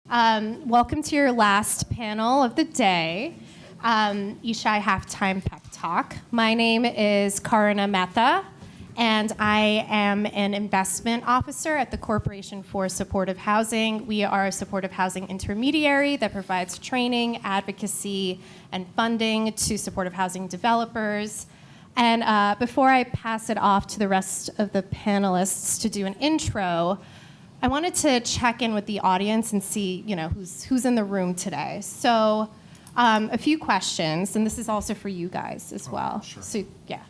Welcome to your last panel of the day, ESSHI Halftime Pep Talk. My name is Karuna Mehta, and I am an investment officer at the Corporation for Supportive Housing. We are a supportive housing intermediary that provides training, advocacy, and funding to supportive housing developers. And before I pass it off to the rest of the panelists to do an intro, I wanted to check in with the audience and see, who's in the room today. So, a few questions, and this is also for you guys as well. Sure. So, yeah.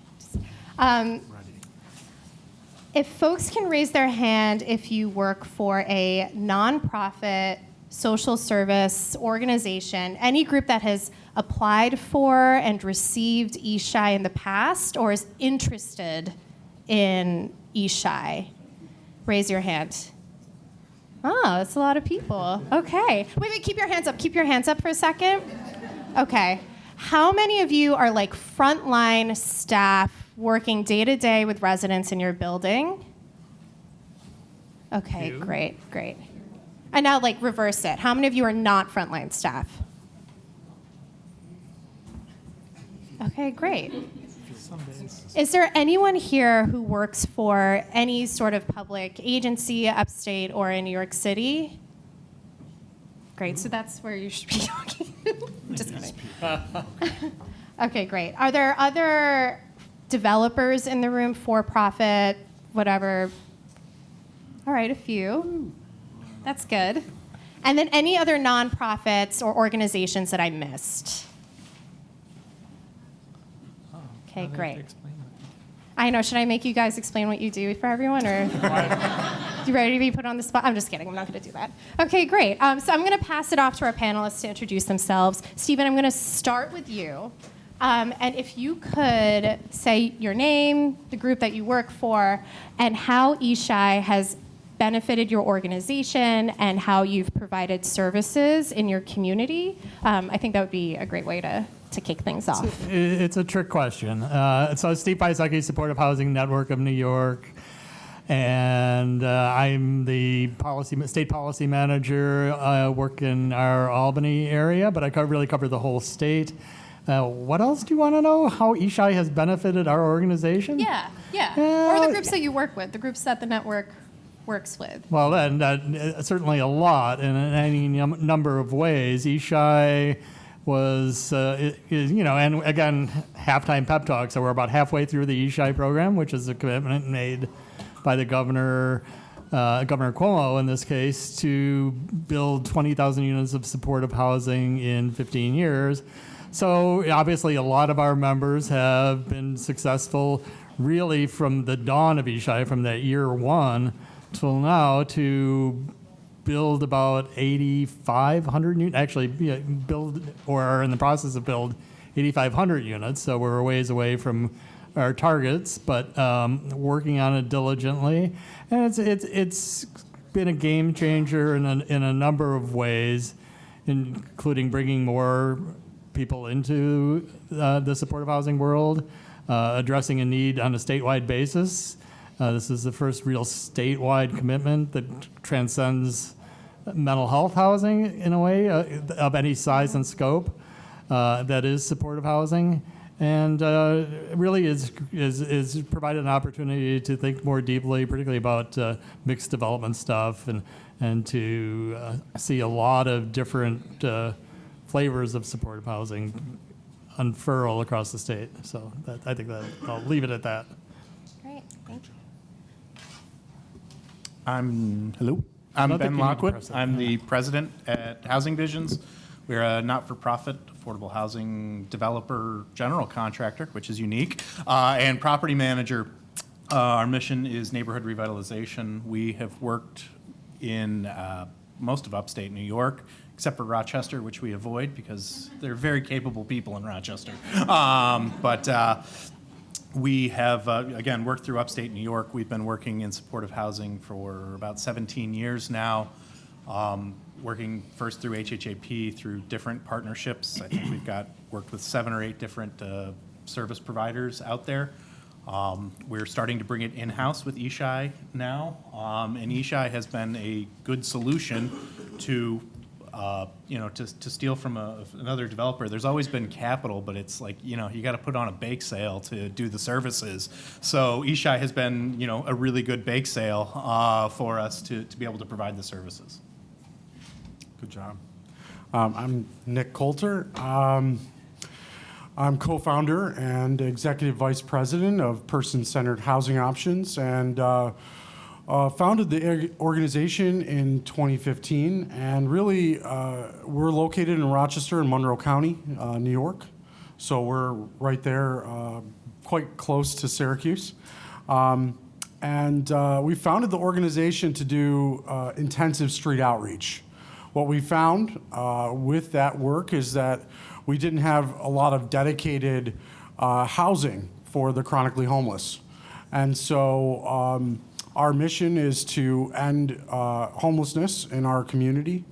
If folks can raise their hand if you work for a nonprofit social service organization, any group that has applied for and received ESSHI in the past or is interested in ESSHI, raise your hand. Oh, that's a lot of people. Okay. Wait, keep your hands up. Keep your hands up for a second. Okay. How many of you are like frontline staff working day to day with residents in your building? Okay, great. And now reverse it. How many of you are not frontline staff? Okay, great. Is there anyone here who works for any sort of public agency upstate or in New York City? Great, so that's where you should be talking. Just kidding. Okay, great. Are there other developers in the room, for-profit, whatever? All right, a few. That's good. And then any other nonprofits or organizations that I missed? Okay, great. I know. Should I make you guys explain what you do for everyone, or you ready to be put on the spot? I'm just kidding. I'm not going to do that. Okay, great. So I'm going to pass it off to our panelists to introduce themselves. Stephen, I'm going to start with you. And if you could say your name, the group that you work for, and how ESSHI has benefited your organization and how you've provided services in your community, I think that would be a great way to kick things off. It's a trick question. So Steve Piasecki, Supportive Housing Network of New York, and I'm the state policy manager. I work in our Albany area, but I really cover the whole state. What else do you want to know? How ESSHI has benefited our organization? Yeah. Or the groups that you work with, the groups that the network works with. Well, and certainly a lot in any number of ways. ESSHI was, and again, halftime pep talk. So we're about halfway through the ESSHI program, which is a commitment made by the Governor Cuomo in this case, to build 20,000 units of supportive housing in 15 years. So obviously a lot of our members have been successful really from the dawn of ESSHI, from that year one till now, to build about 8,500 units, actually build or are in the process of build 8,500 units. So we're a ways away from our targets, but working on it diligently. And it's been a game changer in a number of ways, including bringing more people into the supportive housing world, addressing a need on a statewide basis. This is the first real statewide commitment that transcends mental health housing in a way of any size and scope that is supportive housing, and really is provided an opportunity to think more deeply, particularly about mixed development stuff, and to see a lot of different flavors of supportive housing unfurl across the state. So I think that I'll leave it at that. Great, thank you. I'm Ben Lockwood. I'm the president at Housing Visions. We're a not-for-profit affordable housing developer general contractor, which is unique, and property manager. Our mission is neighborhood revitalization. We have worked in most of upstate New York, except for Rochester, which we avoid because they're very capable people in Rochester. We have, again, worked through upstate New York. We've been working in supportive housing for about 17 years now, working first through HHAP, through different partnerships. I think we've worked with 7 or 8 different service providers out there. We're starting to bring it in-house with ESSHI now, and ESSHI has been a good solution to To steal from another developer, there's always been capital, but it's like, you got to put on a bake sale to do the services. So ESSHI has been, a really good bake sale for us to be able to provide the services. Good job. I'm Nick Coulter. I'm co-founder and executive vice president of Person-Centered Housing Options, and founded the organization in 2015. And really, we're located in Rochester and Monroe County, New York. So we're right there, quite close to Syracuse. And we founded the organization to do intensive street outreach. What we found with that work is that we didn't have a lot of dedicated housing for the chronically homeless. And so our mission is to end homelessness in our community.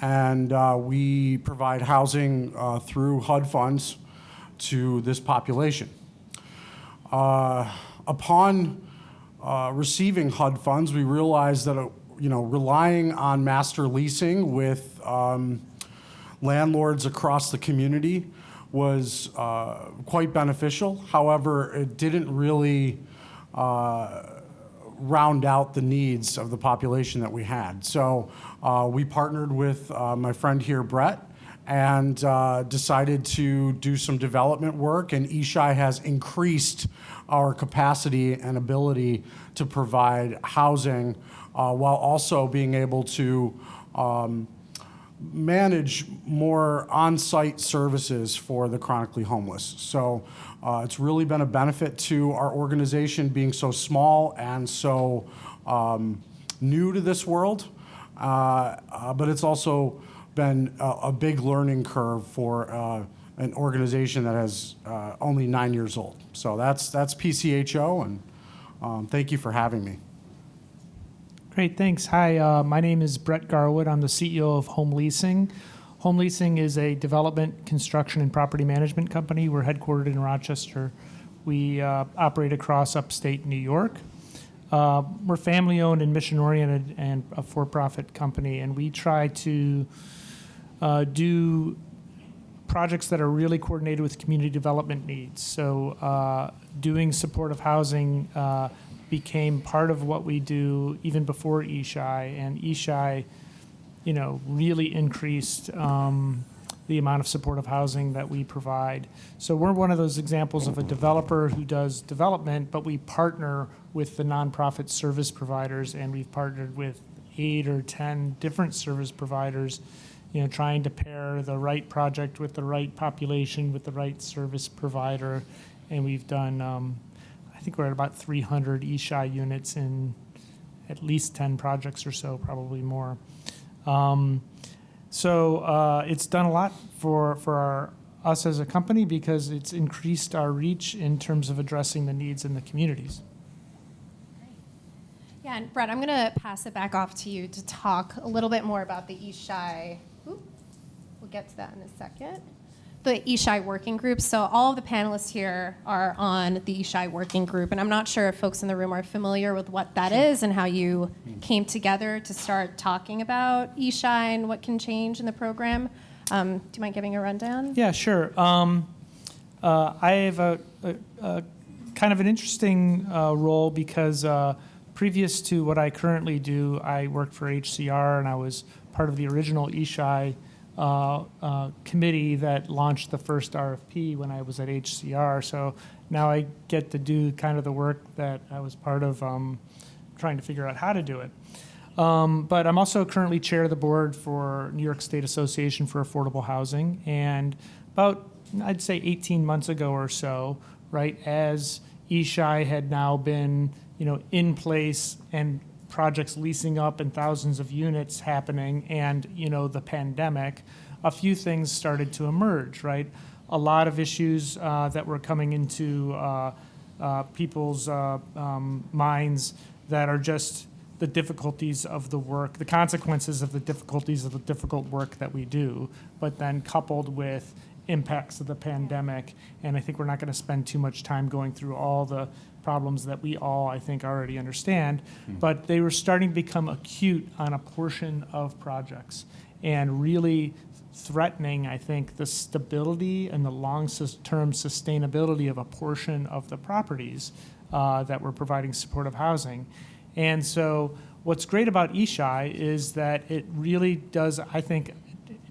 And we provide housing through HUD funds to this population. Upon receiving HUD funds, we realized that relying on master leasing with landlords across the community was quite beneficial. However, it didn't really round out the needs of the population that we had. So we partnered with my friend here, Bret, and decided to do some development work, and ESSHI has increased our capacity and ability to provide housing while also being able to manage more on-site services for the chronically homeless. So it's really been a benefit to our organization being so small and so new to this world, but it's also been a big learning curve for an organization that has only 9 years old. So that's PCHO, and thank you for having me. Great, thanks. Hi, my name is Bret Garwood. I'm the CEO of Home Leasing. Home Leasing is a development, construction, and property management company. We're headquartered in Rochester. We operate across upstate New York. We're family-owned and mission-oriented and a for-profit company, and we try to do projects that are really coordinated with community development needs. So doing supportive housing became part of what we do even before ESSHI, and ESSHI, really increased the amount of supportive housing that we provide. So we're one of those examples of a developer who does development, but we partner with the nonprofit service providers, and we've partnered with 8 or 10 different service providers, trying to pair the right project with the right population with the right service provider. And we've done, I think we're at about 300 ESSHI units in at least 10 projects or so, probably more. So it's done a lot for us as a company because it's increased our reach in terms of addressing the needs in the communities. Yeah, and Bret, I'm going to pass it back off to you to talk a little bit more about the ESSHI. We'll get to that in a second. The ESSHI working group. So all of the panelists here are on the ESSHI working group, and I'm not sure if folks in the room are familiar with what that is and how you came together to start talking about ESSHI and what can change in the program. Do you mind giving a rundown? Yeah, sure. I have a kind of an interesting role because previous to what I currently do, I worked for HCR, and I was part of the original ESSHI committee that launched the first RFP when I was at HCR. So now I get to do kind of the work that I was part of trying to figure out how to do it. But I'm also currently chair of the board for New York State Association for Affordable Housing. And about, I'd say 18 months ago or so, right, as ESSHI had now been, in place and projects leasing up and thousands of units happening, and the pandemic, a few things started to emerge, right? A lot of issues that were coming into people's minds that are just the difficulties of the work, the consequences of the difficulties of the difficult work that we do, but then coupled with impacts of the pandemic. And I think we're not going to spend too much time going through all the problems that we all, I think, already understand, but they were starting to become acute on a portion of projects. and really threatening, I think, the stability and the long-term sustainability of a portion of the properties that we're providing supportive housing. And so what's great about ESSHI is that it really does, I think,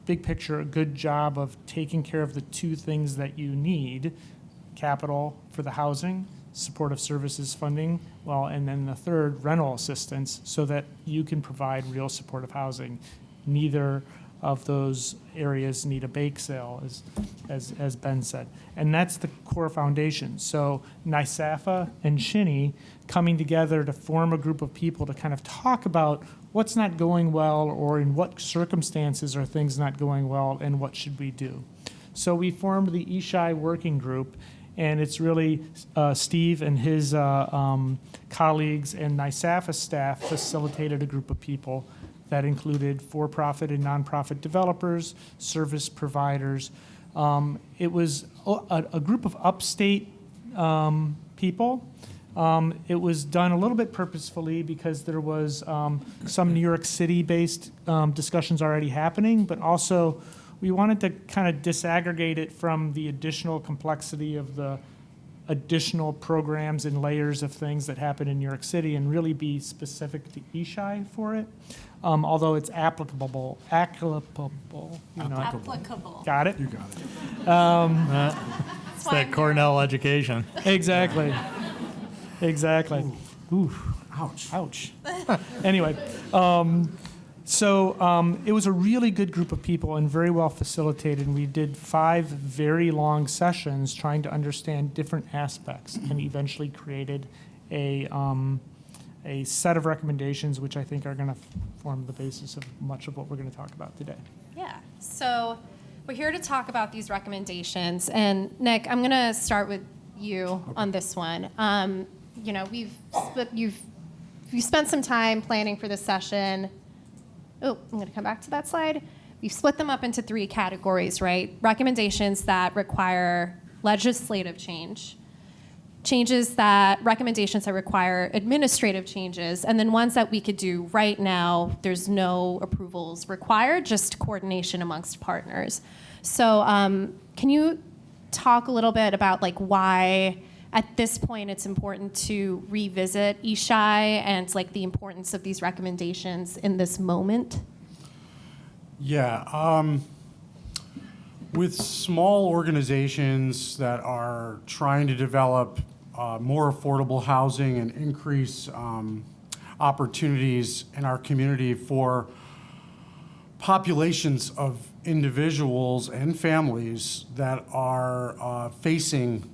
big picture, a good job of taking care of the two things that you need: capital for the housing, supportive services funding, well, and then the third, rental assistance, so that you can provide real supportive housing. Neither of those areas need a bake sale, as Ben said. And that's the core foundation. So NYSAFAH and SHINI coming together to form a group of people to kind of talk about what's not going well, or in what circumstances are things not going well, and what should we do. So we formed the ESSHI working group, and it's really Steve and his colleagues and NYSAFAH staff facilitated a group of people that included for-profit and nonprofit developers, service providers. It was a group of upstate people. It was done a little bit purposefully because there was some New York City-based discussions already happening, but also we wanted to kind of disaggregate it from the additional complexity of the additional programs and layers of things that happen in New York City, and really be specific to ESSHI for it. Although it's applicable. Applicable. Got it? You got it. It's that Cornell education. Exactly. Exactly. Ooh. Ouch. Ouch. Anyway, so it was a really good group of people and very well facilitated. And we did 5 very long sessions trying to understand different aspects, and eventually created a set of recommendations, which I think are going to form the basis of much of what we're going to talk about today. Yeah. So we're here to talk about these recommendations. And Nick, I'm going to start with you on this one. You know, you've spent some time planning for this session. Oh, I'm going to come back to that slide. We've split them up into 3 categories, right? Recommendations that require legislative change, recommendations that require administrative changes, and then ones that we could do right now. There's no approvals required, just coordination amongst partners. So can you talk a little bit about like why at this point it's important to revisit ESSHI and like the importance of these recommendations in this moment? Yeah. With small organizations that are trying to develop more affordable housing and increase opportunities in our community for populations of individuals and families that are facing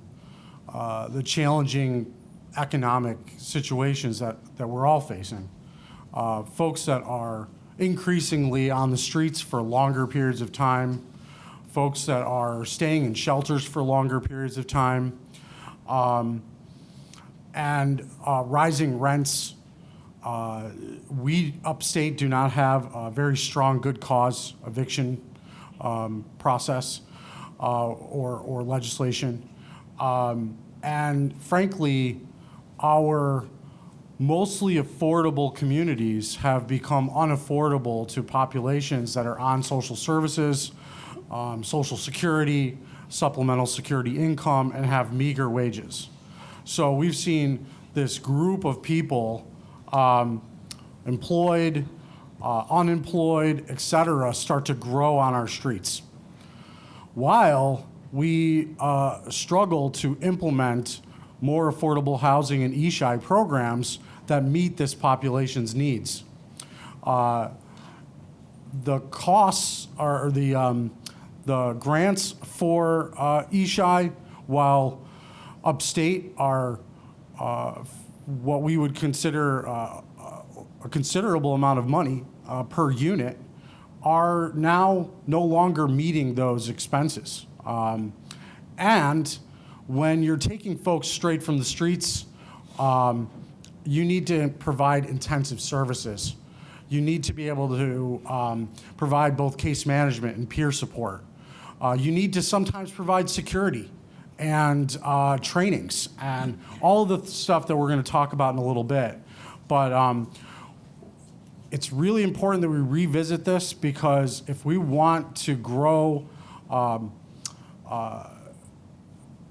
the challenging economic situations that we're all facing. Folks that are increasingly on the streets for longer periods of time, folks that are staying in shelters for longer periods of time, and rising rents. We upstate do not have a very strong good cause eviction process or legislation. And frankly, our mostly affordable communities have become unaffordable to populations that are on social services, Social Security, supplemental security income, and have meager wages. So we've seen this group of people, employed, unemployed, et cetera, start to grow on our streets, while we struggle to implement more affordable housing and ESSHI programs that meet this population's needs. The costs are the grants for ESSHI, while upstate are what we would consider a considerable amount of money per unit, are now no longer meeting those expenses. And when you're taking folks straight from the streets, you need to provide intensive services. You need to be able to provide both case management and peer support. You need to sometimes provide security and trainings and all of the stuff that we're going to talk about in a little bit. But it's really important that we revisit this, because if we want to grow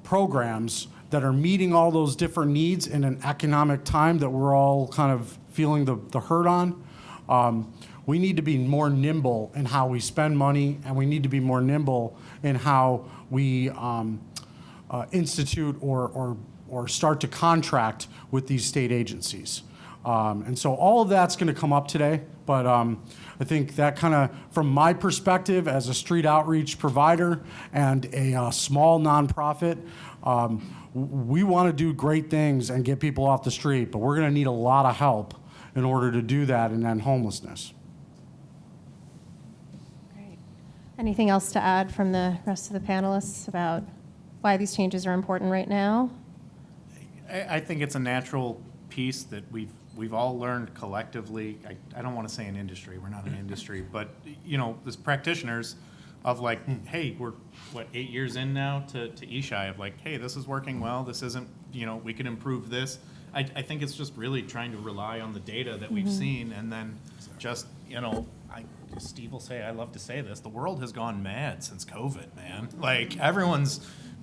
programs that are meeting all those different needs in an economic time that we're all kind of feeling the hurt on, we need to be more nimble in how we spend money, and we need to be more nimble in how we institute or start to contract with these state agencies. And so all of that's going to come up today, but I think that kind of, from my perspective as a street outreach provider and a small nonprofit, we want to do great things and get people off the street, but we're going to need a lot of help in order to do that and end homelessness. Great. Anything else to add from the rest of the panelists about why these changes are important right now? I think it's a natural piece that we've all learned collectively. I don't want to say an industry, we're not an industry, but as practitioners of like, hey, we're 8 years in now to ESSHI, of like, hey, this is working well, this isn't, we can improve this. I think it's just really trying to rely on the data that we've seen, and then just, Steve will say, I love to say this, the world has gone mad since COVID, man. Like, everyone's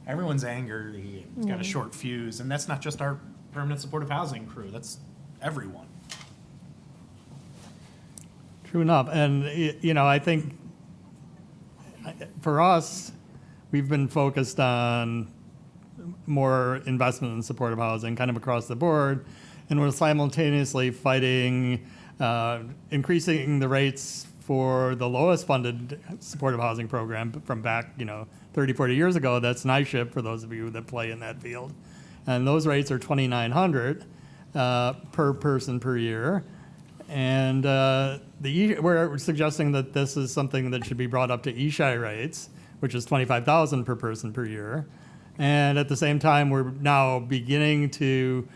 angry, it's got a short fuse, and that's not just our permanent supportive housing crew, that's everyone. True enough. And, I think for us, we've been focused on more investment in supportive housing kind of across the board, and we're simultaneously fighting increasing the rates for the lowest funded supportive housing program from back 30, 40 years ago. That's NYSAFAH, for those of you that play in that field. And those rates are $2,900 per person per year. And we're suggesting that this is something that should be brought up to ESSHI rates, which is $25,000 per person per year. And at the same time, we're now beginning to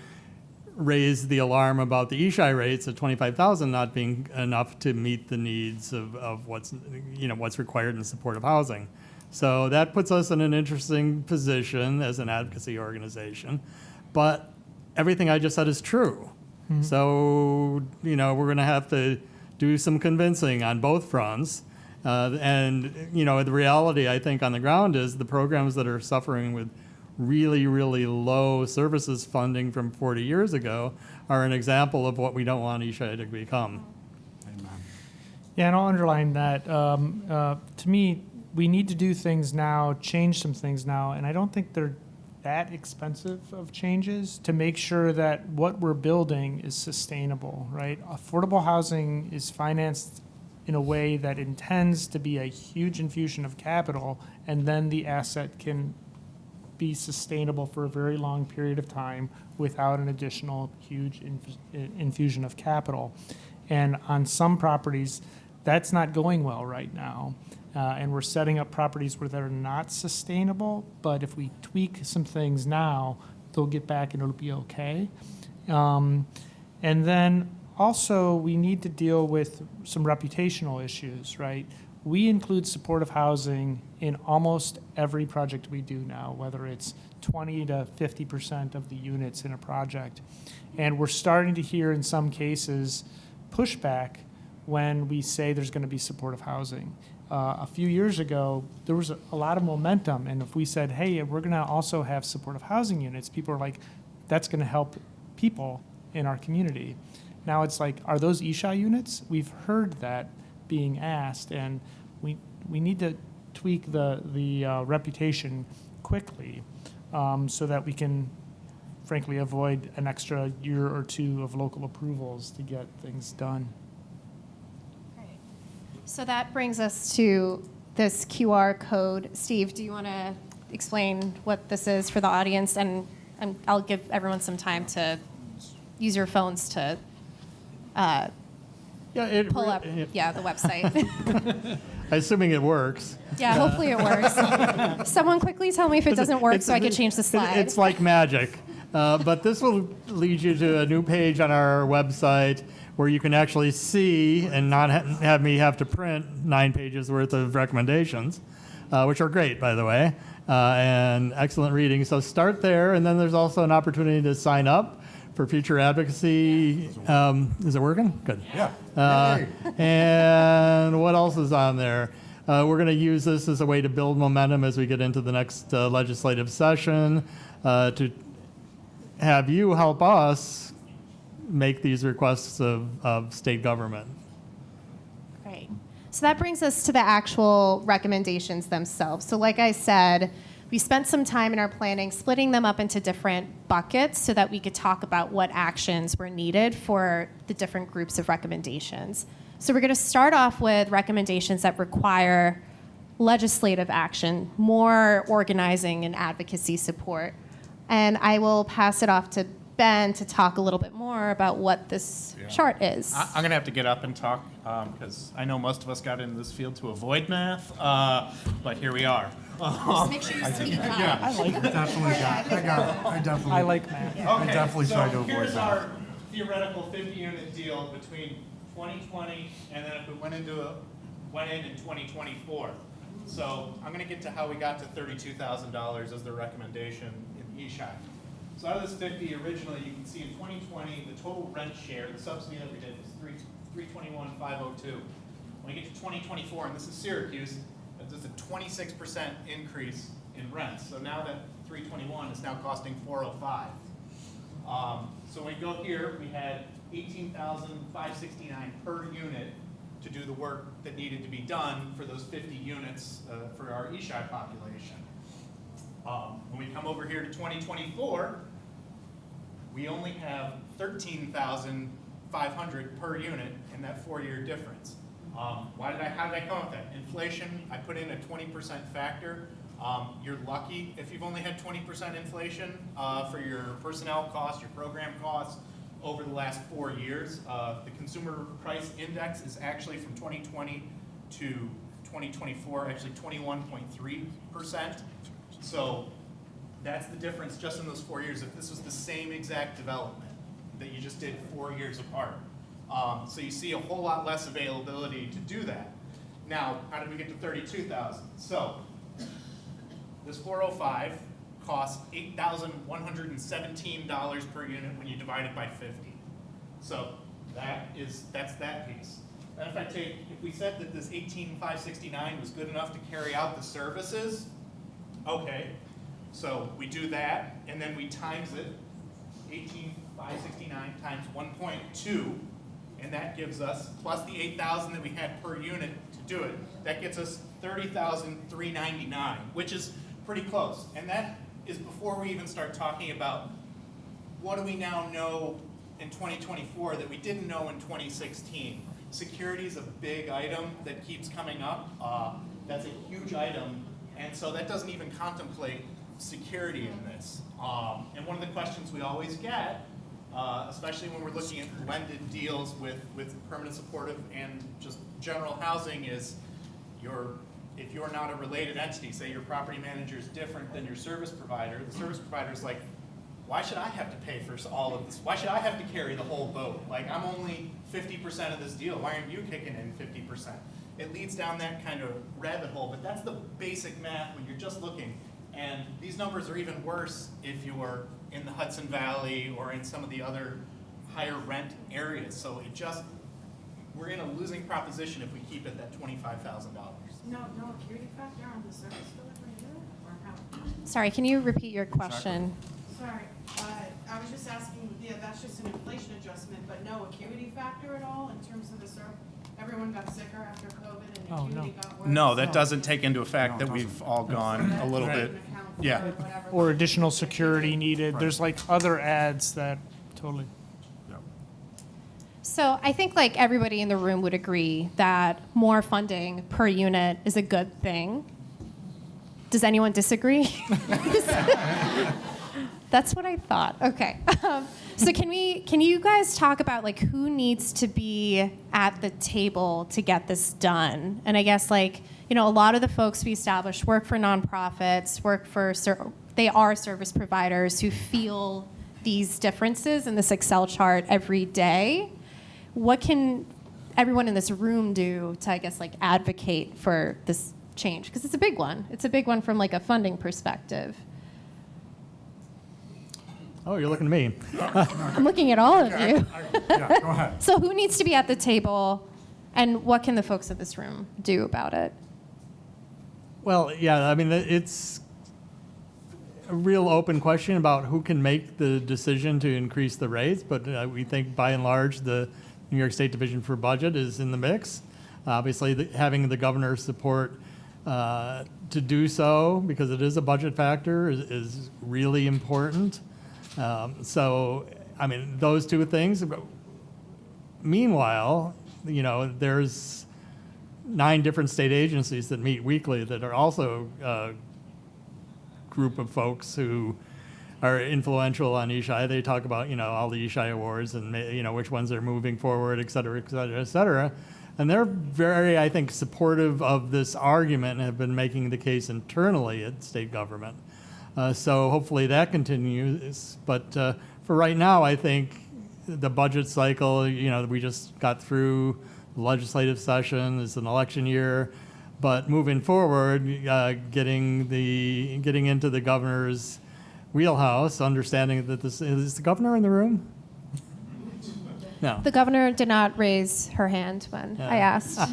raise the alarm about the ESSHI rates at $25,000 not being enough to meet the needs of what's required in supportive housing. So that puts us in an interesting position as an advocacy organization. But everything I just said is true. Mm-hmm. So, we're going to have to do some convincing on both fronts. And the reality, I think, on the ground is the programs that are suffering with really, really low services funding from 40 years ago are an example of what we don't want ESSHI to become. Amen. Yeah, and I'll underline that. To me, we need to do things now, change some things now, and I don't think they're that expensive of changes to make sure that what we're building is sustainable, right? Affordable housing is financed in a way that intends to be a huge infusion of capital, and then the asset can be sustainable for a very long period of time without an additional huge infusion of capital. And on some properties, that's not going well right now. And we're setting up properties where they're not sustainable, but if we tweak some things now, they'll get back and it'll be okay. And then also, we need to deal with some reputational issues, right? We include supportive housing in almost every project we do now, whether it's 20 to 50% of the units in a project. And we're starting to hear in some cases pushback when we say there's going to be supportive housing. A few years ago, there was a lot of momentum, and if we said, hey, we're going to also have supportive housing units, people are like, that's going to help people in our community. Now it's like, are those ESSHI units? We've heard that being asked, and we need to tweak the reputation quickly so that we can, frankly, avoid an extra year or two of local approvals to get things done. So that brings us to this QR code. Steve, do you want to explain what this is for the audience? And I'll give everyone some time to use your phones to pull up the website. Assuming it works. Yeah, hopefully it works. Someone quickly tell me if it doesn't work so I can change the slide. It's like magic. But this will lead you to a new page on our website where you can actually see and not have me have to print 9 pages worth of recommendations, which are great, by the way, and excellent reading. So start there, and then there's also an opportunity to sign up for future advocacy. Is it working? Good. Yeah. And what else is on there? We're going to use this as a way to build momentum as we get into the next legislative session to have you help us make these requests of state government. Great. So that brings us to the actual recommendations themselves. So like I said, we spent some time in our planning splitting them up into different buckets so that we could talk about what actions were needed for the different groups of recommendations. So we're going to start off with recommendations that require legislative action, more organizing and advocacy support. And I will pass it off to Ben to talk a little bit more about what this chart is. I'm going to have to get up and talk because I know most of us got into this field to avoid math, but here we are. Just make sure you speak up. Yeah. I like math. Definitely got. I got it. I definitely. I like math. I definitely tried to avoid here's that. our theoretical 50-unit deal between 2020 and then if we went in in 2024. So I'm going to get to how we got to $32,000 as the recommendation in ESSHI. So out of this 50 originally, you can see in 2020 the total rent share, the subsidy that we did was $321,502. When we get to 2024, and this is Syracuse, there's a 26% increase in rents. So now that 321 is now costing 405. So when we go here, we had $18,569 per unit to do the work that needed to be done for those 50 units for our ESSHI population. When we come over here to 2024, we only have $13,500 per unit in that 4-year difference. How did I come up with that? Inflation, I put in a 20% factor. You're lucky if you've only had 20% inflation for your personnel costs, your program costs over the last 4 years. The consumer price index is actually from 2020 to 2024, actually 21.3%. So that's the difference just in those 4 years. If this was the same exact development that you just did 4 years apart. So you see a whole lot less availability to do that. Now, how did we get to 32,000? So this 405 costs $8,117 per unit when you divide it by 50. So that's that piece. And if we said that this 18,569 was good enough to carry out the services, okay, so we do that, and then we times it, 18,569 times 1.2, and that gives us, plus the 8,000 that we had per unit to do it, that gets us 30,399, which is pretty close. And that is before we even start talking about what do we now know in 2024 that we didn't know in 2016. Security is a big item that keeps coming up. That's a huge item, and so that doesn't even contemplate security in this. And one of the questions we always get, especially when we're looking at blended deals with permanent supportive and just general housing, is if you're not a related entity, say your property manager is different than your service provider, the service provider is like, why should I have to pay for all of this? Why should I have to carry the whole boat? Like, I'm only 50% of this deal. Why aren't you kicking in 50%? It leads down that kind of rabbit hole, but that's the basic math when you're just looking. And these numbers are even worse if you're in the Hudson Valley or in some of the other higher rent areas. So we're in a losing proposition if we keep it at $25,000. No acuity factor on the service delivery unit, or how? Sorry, can you repeat your question? Sorry, I was just asking, that's just an inflation adjustment, but no acuity factor at all in terms of the service? Everyone got sicker after COVID and acuity got worse? No, that doesn't take into effect that we've all gone a little bit. Yeah. Or additional security needed. There's like other ads that totally. So I think like everybody in the room would agree that more funding per unit is a good thing. Does anyone disagree? That's what I thought. Okay. So can you guys talk about like who needs to be at the table to get this done? And I guess like, a lot of the folks we established work for nonprofits, they are service providers who feel these differences in this Excel chart every day. What can everyone in this room do to, I guess, like advocate for this change? Because it's a big one. It's a big one from like a funding perspective. Oh, you're looking at me. I'm looking at all of you. Yeah, go ahead. So who needs to be at the table, and what can the folks in this room do about it? Well, yeah, I mean, it's a real open question about who can make the decision to increase the rates, but we think by and large the New York State Division for Budget is in the mix. Obviously, having the governor's support to do so, because it is a budget factor, is really important. So, I mean, those two things. Meanwhile, you know, there's 9 different state agencies that meet weekly that are also a group of folks who are influential on ESSHI. They talk about, you know, all the ESSHI awards and, you know, which ones are moving forward, et cetera, et cetera, et cetera. And they're very, I think, supportive of this argument and have been making the case internally at state government. So hopefully that continues. But for right now, I think the budget cycle, you know, we just got through the legislative session. It's an election year. But moving forward, getting into the governor's wheelhouse, understanding that this is the governor in the room? No. The governor did not raise her hand when I asked, so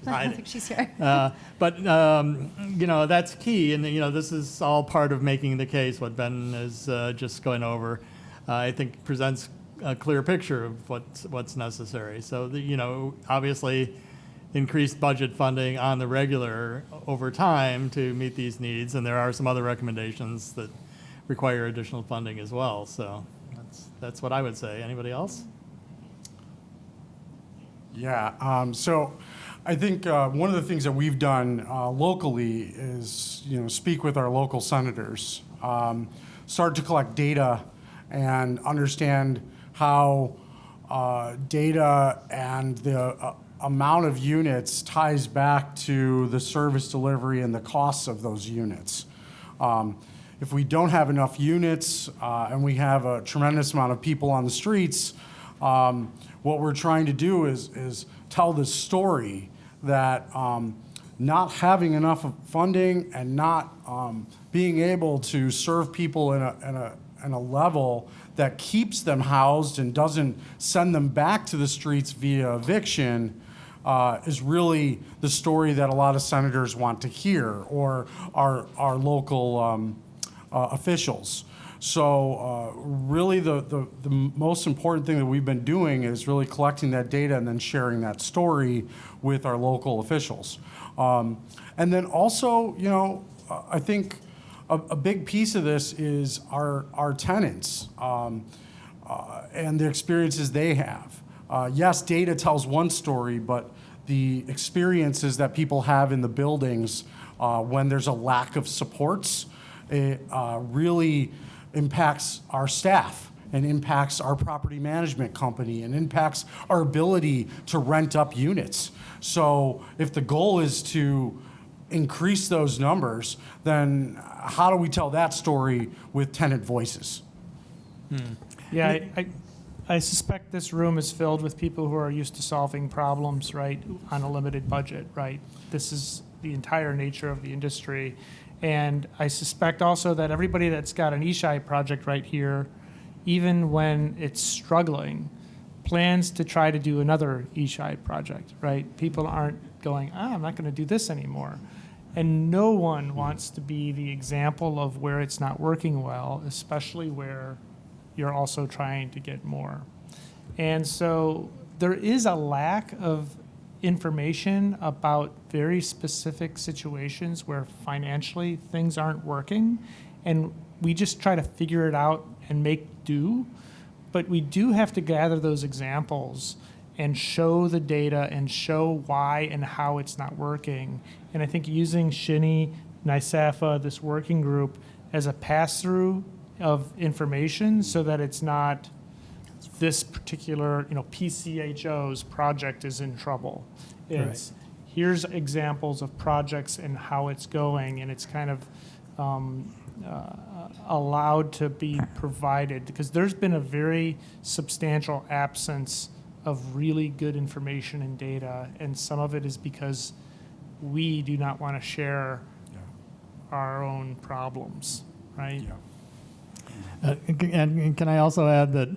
I don't think she's here. But you know, that's key, and you know, this is all part of making the case. What Ben is just going over, I think, presents a clear picture of what's necessary. So, you know, obviously, increased budget funding on the regular over time to meet these needs, and there are some other recommendations that require additional funding as well. So that's what I would say. Anybody else? Yeah, so I think one of the things that we've done locally is, you know, speak with our local senators, start to collect data and understand how data and the amount of units ties back to the service delivery and the costs of those units. If we don't have enough units and we have a tremendous amount of people on the streets, what we're trying to do is tell this story that not having enough funding and not being able to serve people in a level that keeps them housed and doesn't send them back to the streets via eviction is really the story that a lot of senators want to hear, or our local officials. So really the most important thing that we've been doing is really collecting that data and then sharing that story with our local officials. And then also, you know, I think a big piece of this is our tenants and the experiences they have. Yes, data tells one story, but the experiences that people have in the buildings when there's a lack of supports, it really impacts our staff and impacts our property management company and impacts our ability to rent up units. So if the goal is to increase those numbers, then how do we tell that story with tenant voices? Yeah, I suspect this room is filled with people who are used to solving problems, right, on a limited budget, right? This is the entire nature of the industry. And I suspect also that everybody that's got an ESSHI project right here, even when it's struggling, plans to try to do another ESSHI project, right? People aren't going, I'm not going to do this anymore. And no one wants to be the example of where it's not working well, especially where you're also trying to get more. And so there is a lack of information about very specific situations where financially things aren't working, and we just try to figure it out and make do. But we do have to gather those examples and show the data and show why and how it's not working. And I think using SHINI, NYSAFAH, this working group, as a pass-through of information so that it's not this particular, you know, PCHO's project is in trouble. It's here's examples of projects and how it's going, and it's kind of allowed to be provided, because there's been a very substantial absence of really good information and data, and some of it is because we do not want to share our own problems, right? Yeah. And can I also add that,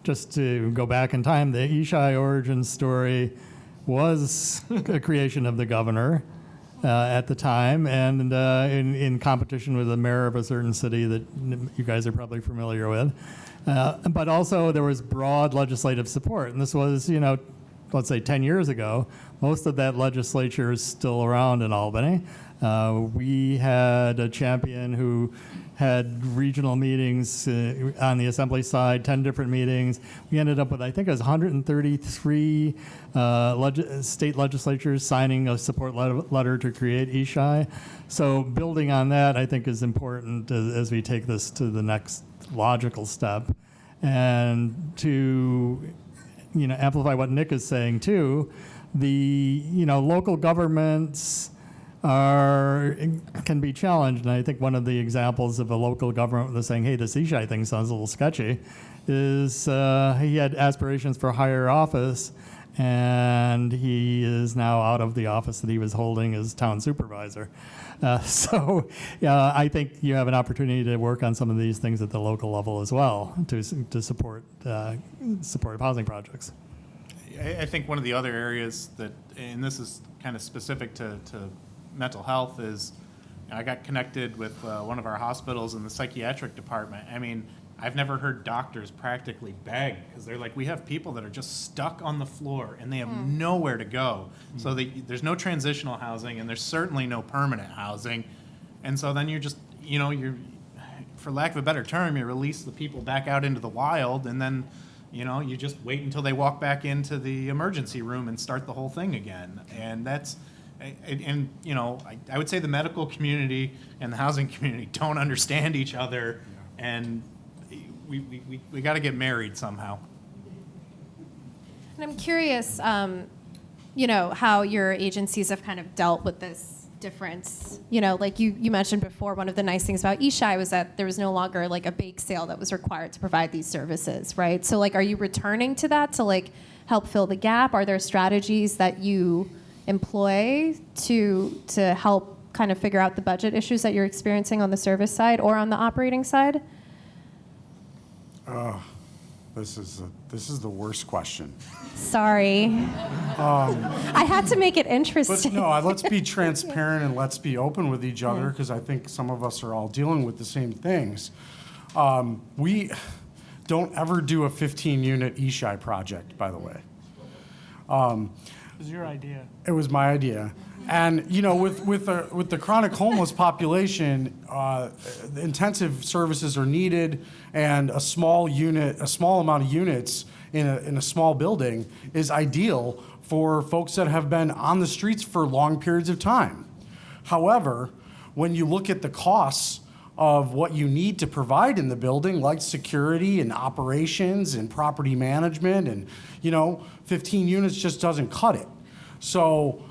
just to go back in time, the ESSHI origin story was a creation of the governor at the time, and in competition with the mayor of a certain city that you guys are probably familiar with. But also there was broad legislative support, and this was, let's say 10 years ago. Most of that legislature is still around in Albany. We had a champion who had regional meetings on the assembly side, 10 different meetings. We ended up with, I think it was 133 state legislatures signing a support letter to create ESSHI. So building on that, I think, is important as we take this to the next logical step. And to amplify what Nick is saying too, the local governments can be challenged, and I think one of the examples of a local government that's saying, hey, this ESSHI thing sounds a little sketchy, is he had aspirations for higher office, and he is now out of the office that he was holding as town supervisor. So I think you have an opportunity to work on some of these things at the local level as well to support supportive housing projects. I think one of the other areas that, and this is kind of specific to mental health, is I got connected with one of our hospitals in the psychiatric department. I mean, I've never heard doctors practically beg, because they're like, we have people that are just stuck on the floor and they have nowhere to go. So there's no transitional housing, and there's certainly no permanent housing. And so then you're just, you're, for lack of a better term, you release the people back out into the wild, and then you just wait until they walk back into the emergency room and start the whole thing again. And that's, I would say the medical community and the housing community don't understand each other, and we got to get married somehow. And I'm curious, how your agencies have kind of dealt with this difference. Like you mentioned before, one of the nice things about ESSHI was that there was no longer like a bake sale that was required to provide these services, right? So like, are you returning to that to like help fill the gap? Are there strategies that you employ to help kind of figure out the budget issues that you're experiencing on the service side or on the operating side? This is the worst question. Sorry. I had to make it interesting. But no, let's be transparent and let's be open with each other, because I think some of us are all dealing with the same things. We don't ever do a 15-unit ESSHI project, by the way. It was your idea. It was my idea. And with the chronic homeless population, the intensive services are needed, and a small amount of units in a small building is ideal for folks that have been on the streets for long periods of time. However, when you look at the costs of what you need to provide in the building, like security and operations and property management, and 15 units just doesn't cut it. So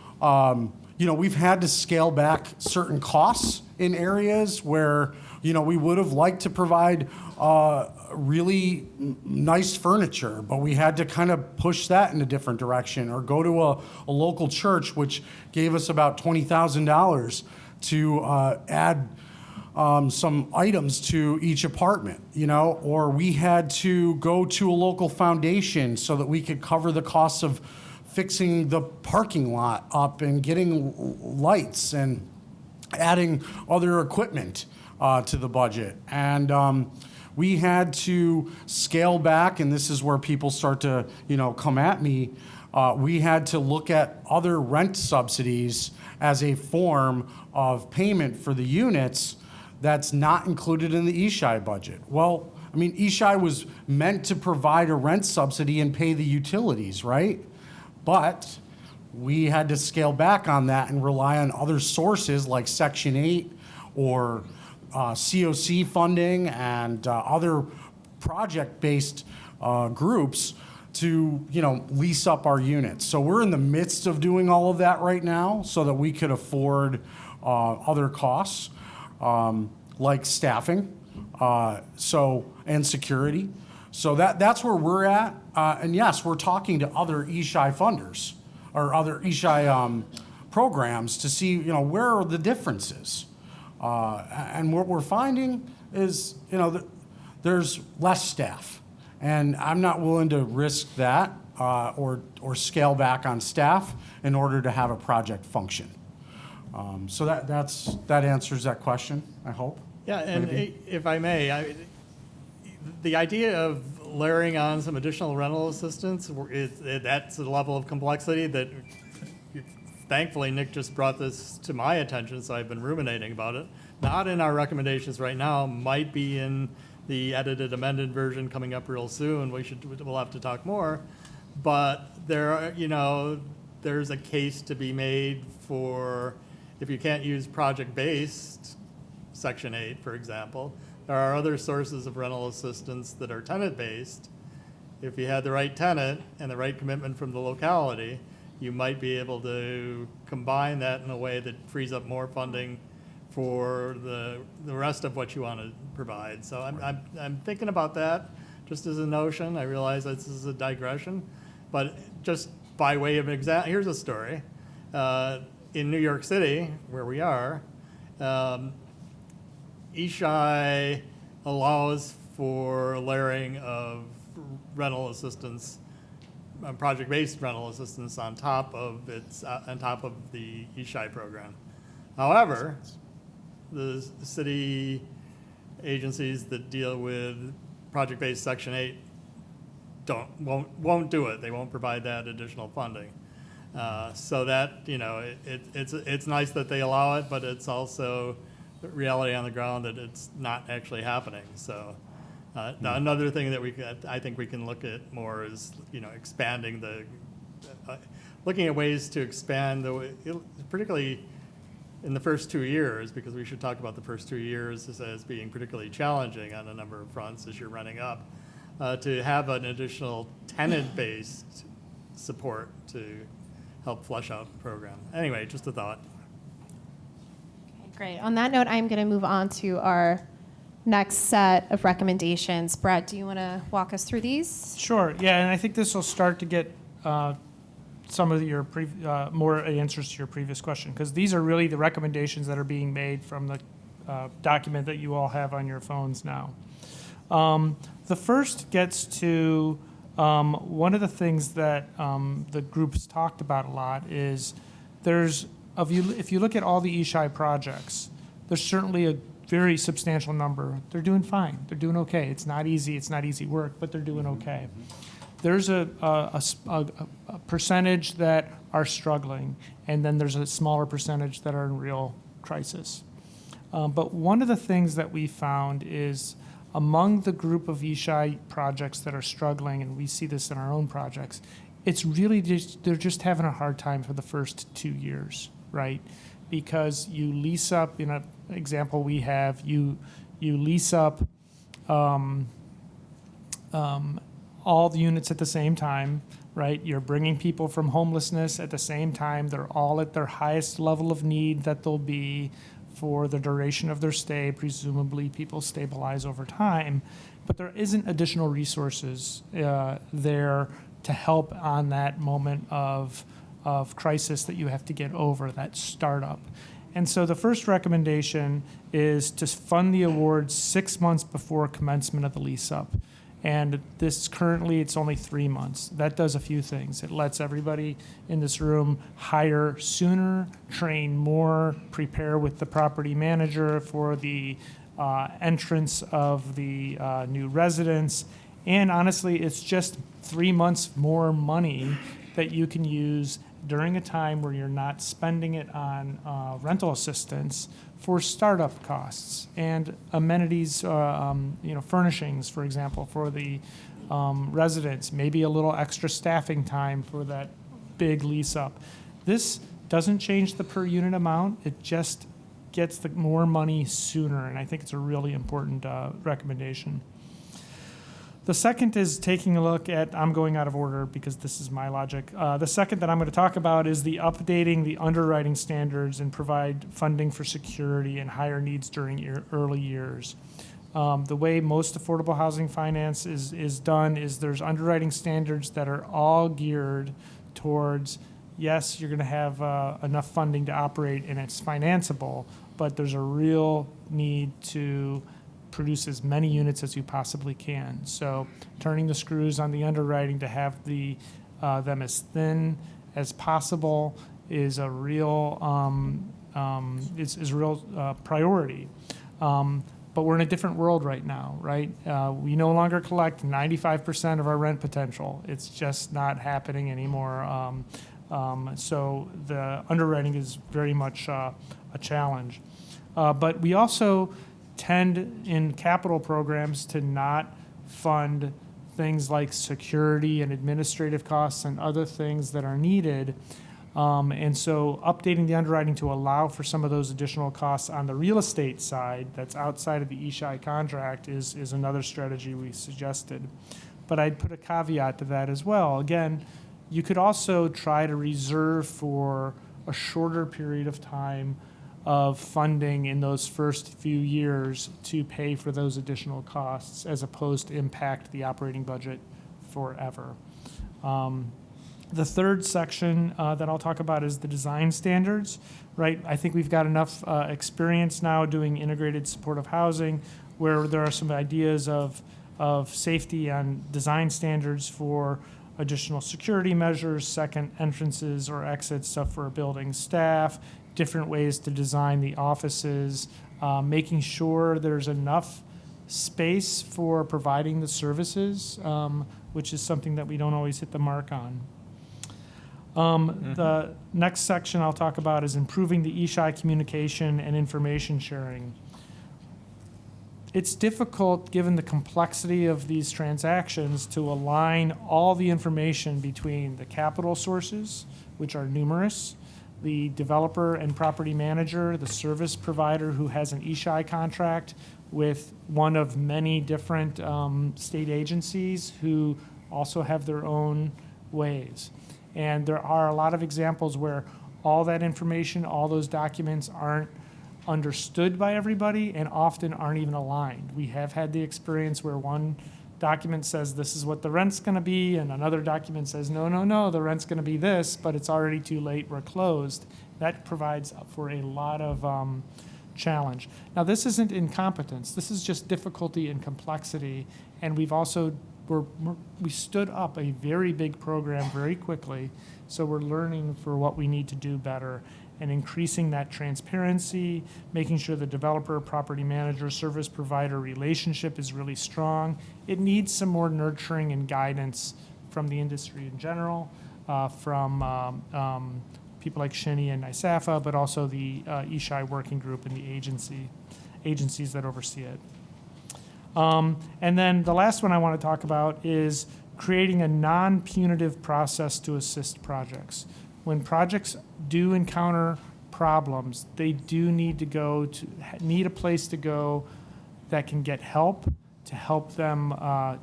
we've had to scale back certain costs in areas where we would have liked to provide really nice furniture, but we had to kind of push that in a different direction, or go to a local church, which gave us about $20,000 to add some items to each apartment, or we had to go to a local foundation so that we could cover the costs of fixing the parking lot up and getting lights and adding other equipment to the budget. And we had to scale back, and this is where people start to come at me. We had to look at other rent subsidies as a form of payment for the units that's not included in the ESSHI budget. Well, I mean, ESSHI was meant to provide a rent subsidy and pay the utilities, right? But we had to scale back on that and rely on other sources like Section 8 or COC funding and other project-based groups to lease up our units. So we're in the midst of doing all of that right now so that we could afford other costs like staffing and security. So that's where we're at. And yes, we're talking to other ESSHI funders or other ESSHI programs to see where are the differences. And what we're finding is there's less staff. And I'm not willing to risk that or scale back on staff in order to have a project function. So that answers that question, I hope. Yeah, and Maybe. if I may, the idea of layering on some additional rental assistance, that's a level of complexity that thankfully Nick just brought this to my attention, so I've been ruminating about it. Not in our recommendations right now, might be in the edited, amended version coming up real soon. We'll have to talk more, but there's a case to be made for if you can't use project-based Section 8, for example. There are other sources of rental assistance that are tenant-based. If you had the right tenant and the right commitment from the locality, you might be able to combine that in a way that frees up more funding for the rest of what you want to provide. So I'm thinking about that just as a notion. I realize this is a digression, but just by way of an example, here's a story. In New York City, where we are, ESSHI allows for layering of rental assistance, project-based rental assistance on top of the ESSHI program. However, the city agencies that deal with project-based Section 8 won't do it. They won't provide that additional funding. So that it's nice that they allow it, but it's also reality on the ground that it's not actually happening. So another thing that I think we can look at more is expanding looking at ways to expand particularly in the first 2 years, because we should talk about the first 2 years as being particularly challenging on a number of fronts as you're running up, to have an additional tenant-based support to help flesh out the program. Anyway, just a thought. Okay, great. On that note, I'm going to move on to our next set of recommendations. Bret, do you want to walk us through these? Sure. Yeah, and I think this will start to get some of your more answers to your previous question, because these are really the recommendations that are being made from the document that you all have on your phones now. The first gets to one of the things that the group's talked about a lot is if you look at all the ESSHI projects, there's certainly a very substantial number. They're doing fine. They're doing okay. It's not easy work, but they're doing okay. There's a percentage that are struggling, and then there's a smaller percentage that are in real crisis. But one of the things that we found is among the group of ESSHI projects that are struggling, and we see this in our own projects, it's really they're just having a hard time for the first 2 years, right? Because you lease up, in an example we have, you lease up all the units at the same time, right? You're bringing people from homelessness at the same time. They're all at their highest level of need that they'll be for the duration of their stay. Presumably people stabilize over time, but there isn't additional resources there to help on that moment of crisis that you have to get over, that startup. And so the first recommendation is to fund the awards 6 months before commencement of the lease up. And this currently, it's only 3 months. That does a few things. It lets everybody in this room hire sooner, train more, prepare with the property manager for the entrance of the new residents. And honestly, it's just 3 months more money that you can use during a time where you're not spending it on rental assistance for startup costs and amenities, furnishings, for example, for the residents, maybe a little extra staffing time for that big lease up. This doesn't change the per unit amount. It just gets the more money sooner, and I think it's a really important recommendation. The second is taking a look at, I'm going out of order because this is my logic. The second that I'm going to talk about is the updating the underwriting standards and provide funding for security and higher needs during early years. The way most affordable housing finance is done is there's underwriting standards that are all geared towards, yes, you're going to have enough funding to operate and it's financeable, but there's a real need to produce as many units as you possibly can. So turning the screws on the underwriting to have them as thin as possible is a real priority. But we're in a different world right now, right? We no longer collect 95% of our rent potential. It's just not happening anymore. So the underwriting is very much a challenge. But we also tend in capital programs to not fund things like security and administrative costs and other things that are needed. And so updating the underwriting to allow for some of those additional costs on the real estate side that's outside of the ESSHI contract is another strategy we suggested. But I'd put a caveat to that as well. Again, you could also try to reserve for a shorter period of time of funding in those first few years to pay for those additional costs as opposed to impact the operating budget forever. The third section that I'll talk about is the design standards, right? I think we've got enough experience now doing integrated supportive housing where there are some ideas of safety and design standards for additional security measures, second entrances or exits, stuff for building staff, different ways to design the offices, making sure there's enough space for providing the services, which is something that we don't always hit the mark on. The next section I'll talk about is improving the ESSHI communication and information sharing. It's difficult, given the complexity of these transactions, to align all the information between the capital sources, which are numerous, the developer and property manager, the service provider who has an ESSHI contract with one of many different state agencies who also have their own ways. And there are a lot of examples where all that information, all those documents aren't understood by everybody and often aren't even aligned. We have had the experience where one document says this is what the rent's going to be, and another document says no, the rent's going to be this, but it's already too late, we're closed. That provides for a lot of challenge. Now, this isn't incompetence. This is just difficulty and complexity, and we've also we stood up a very big program very quickly, so we're learning for what we need to do better and increasing that transparency, making sure the developer, property manager, service provider relationship is really strong. It needs some more nurturing and guidance from the industry in general, from people like SHINI and NYSAFAH, but also the ESSHI working group and the agencies that oversee it. And then the last one I want to talk about is creating a non-punitive process to assist projects. When projects do encounter problems, they do need a place to go that can get help to help them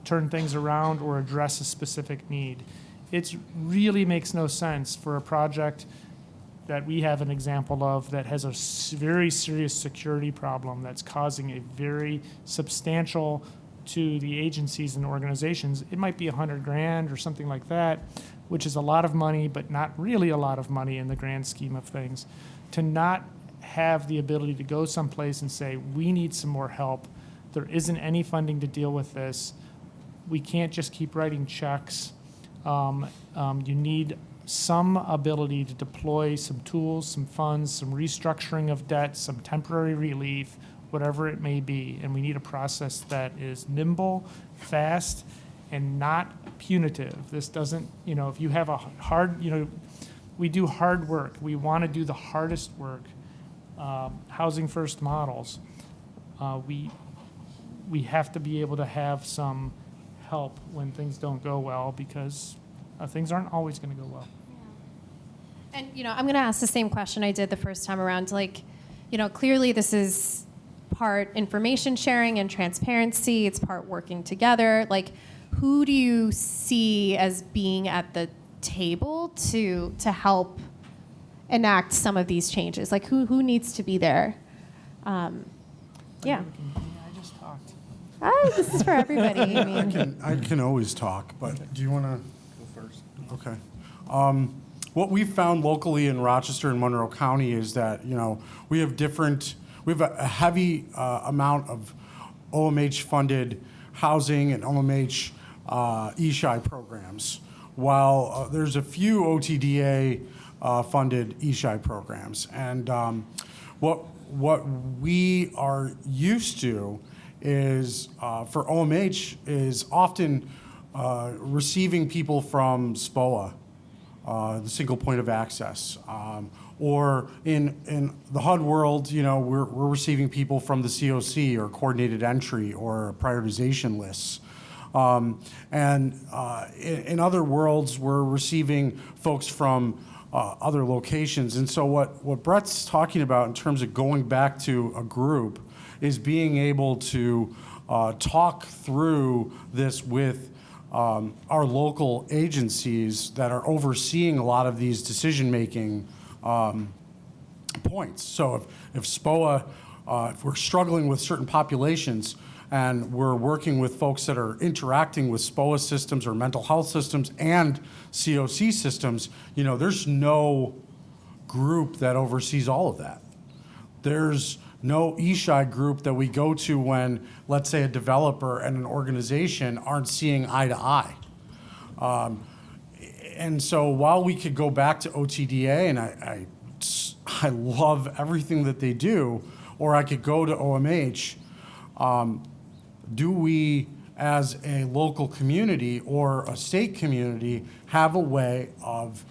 turn things around or address a specific need. It really makes no sense for a project that we have an example of that has a very serious security problem that's causing a very substantial to the agencies and organizations. It might be $100,000 or something like that, which is a lot of money, but not really a lot of money in the grand scheme of things. To not have the ability to go someplace and say, we need some more help. There isn't any funding to deal with this. We can't just keep writing checks. You need some ability to deploy some tools, some funds, some restructuring of debt, some temporary relief, whatever it may be. And we need a process that is nimble, fast, and not punitive. This doesn't, if you have a hard, we do hard work. We want to do the hardest work. Housing first models. We have to be able to have some help when things don't go well, because things aren't always going to go well. And, I'm going to ask the same question I did the first time around. Clearly this is part information sharing and transparency. It's part working together. Who do you see as being at the table to help enact some of these changes? Who needs to be there? Yeah. I just talked. Oh, this is for everybody. I mean, I can always talk, but do you want to go first? Okay. What we've found locally in Rochester and Monroe County is that we have a heavy amount of OMH-funded housing and OMH ESSHI programs, while there's a few OTDA funded ESSHI programs. And what we are used to is, for OMH, is often receiving people from SPOA, the single point of access. Or in the HUD world, we're receiving people from the COC or coordinated entry or prioritization lists. In other worlds, we're receiving folks from other locations. And so what Bret's talking about in terms of going back to a group is being able to talk through this with our local agencies that are overseeing a lot of these decision-making points. So if SPOA, if we're struggling with certain populations and we're working with folks that are interacting with SPOA systems or mental health systems and COC systems, there's no group that oversees all of that. There's no ESSHI group that we go to when, let's say, a developer and an organization aren't seeing eye to eye. And so while we could go back to OTDA, and I love everything that they do, or I could go to OMH, do we, as a local community or a state community, have a way of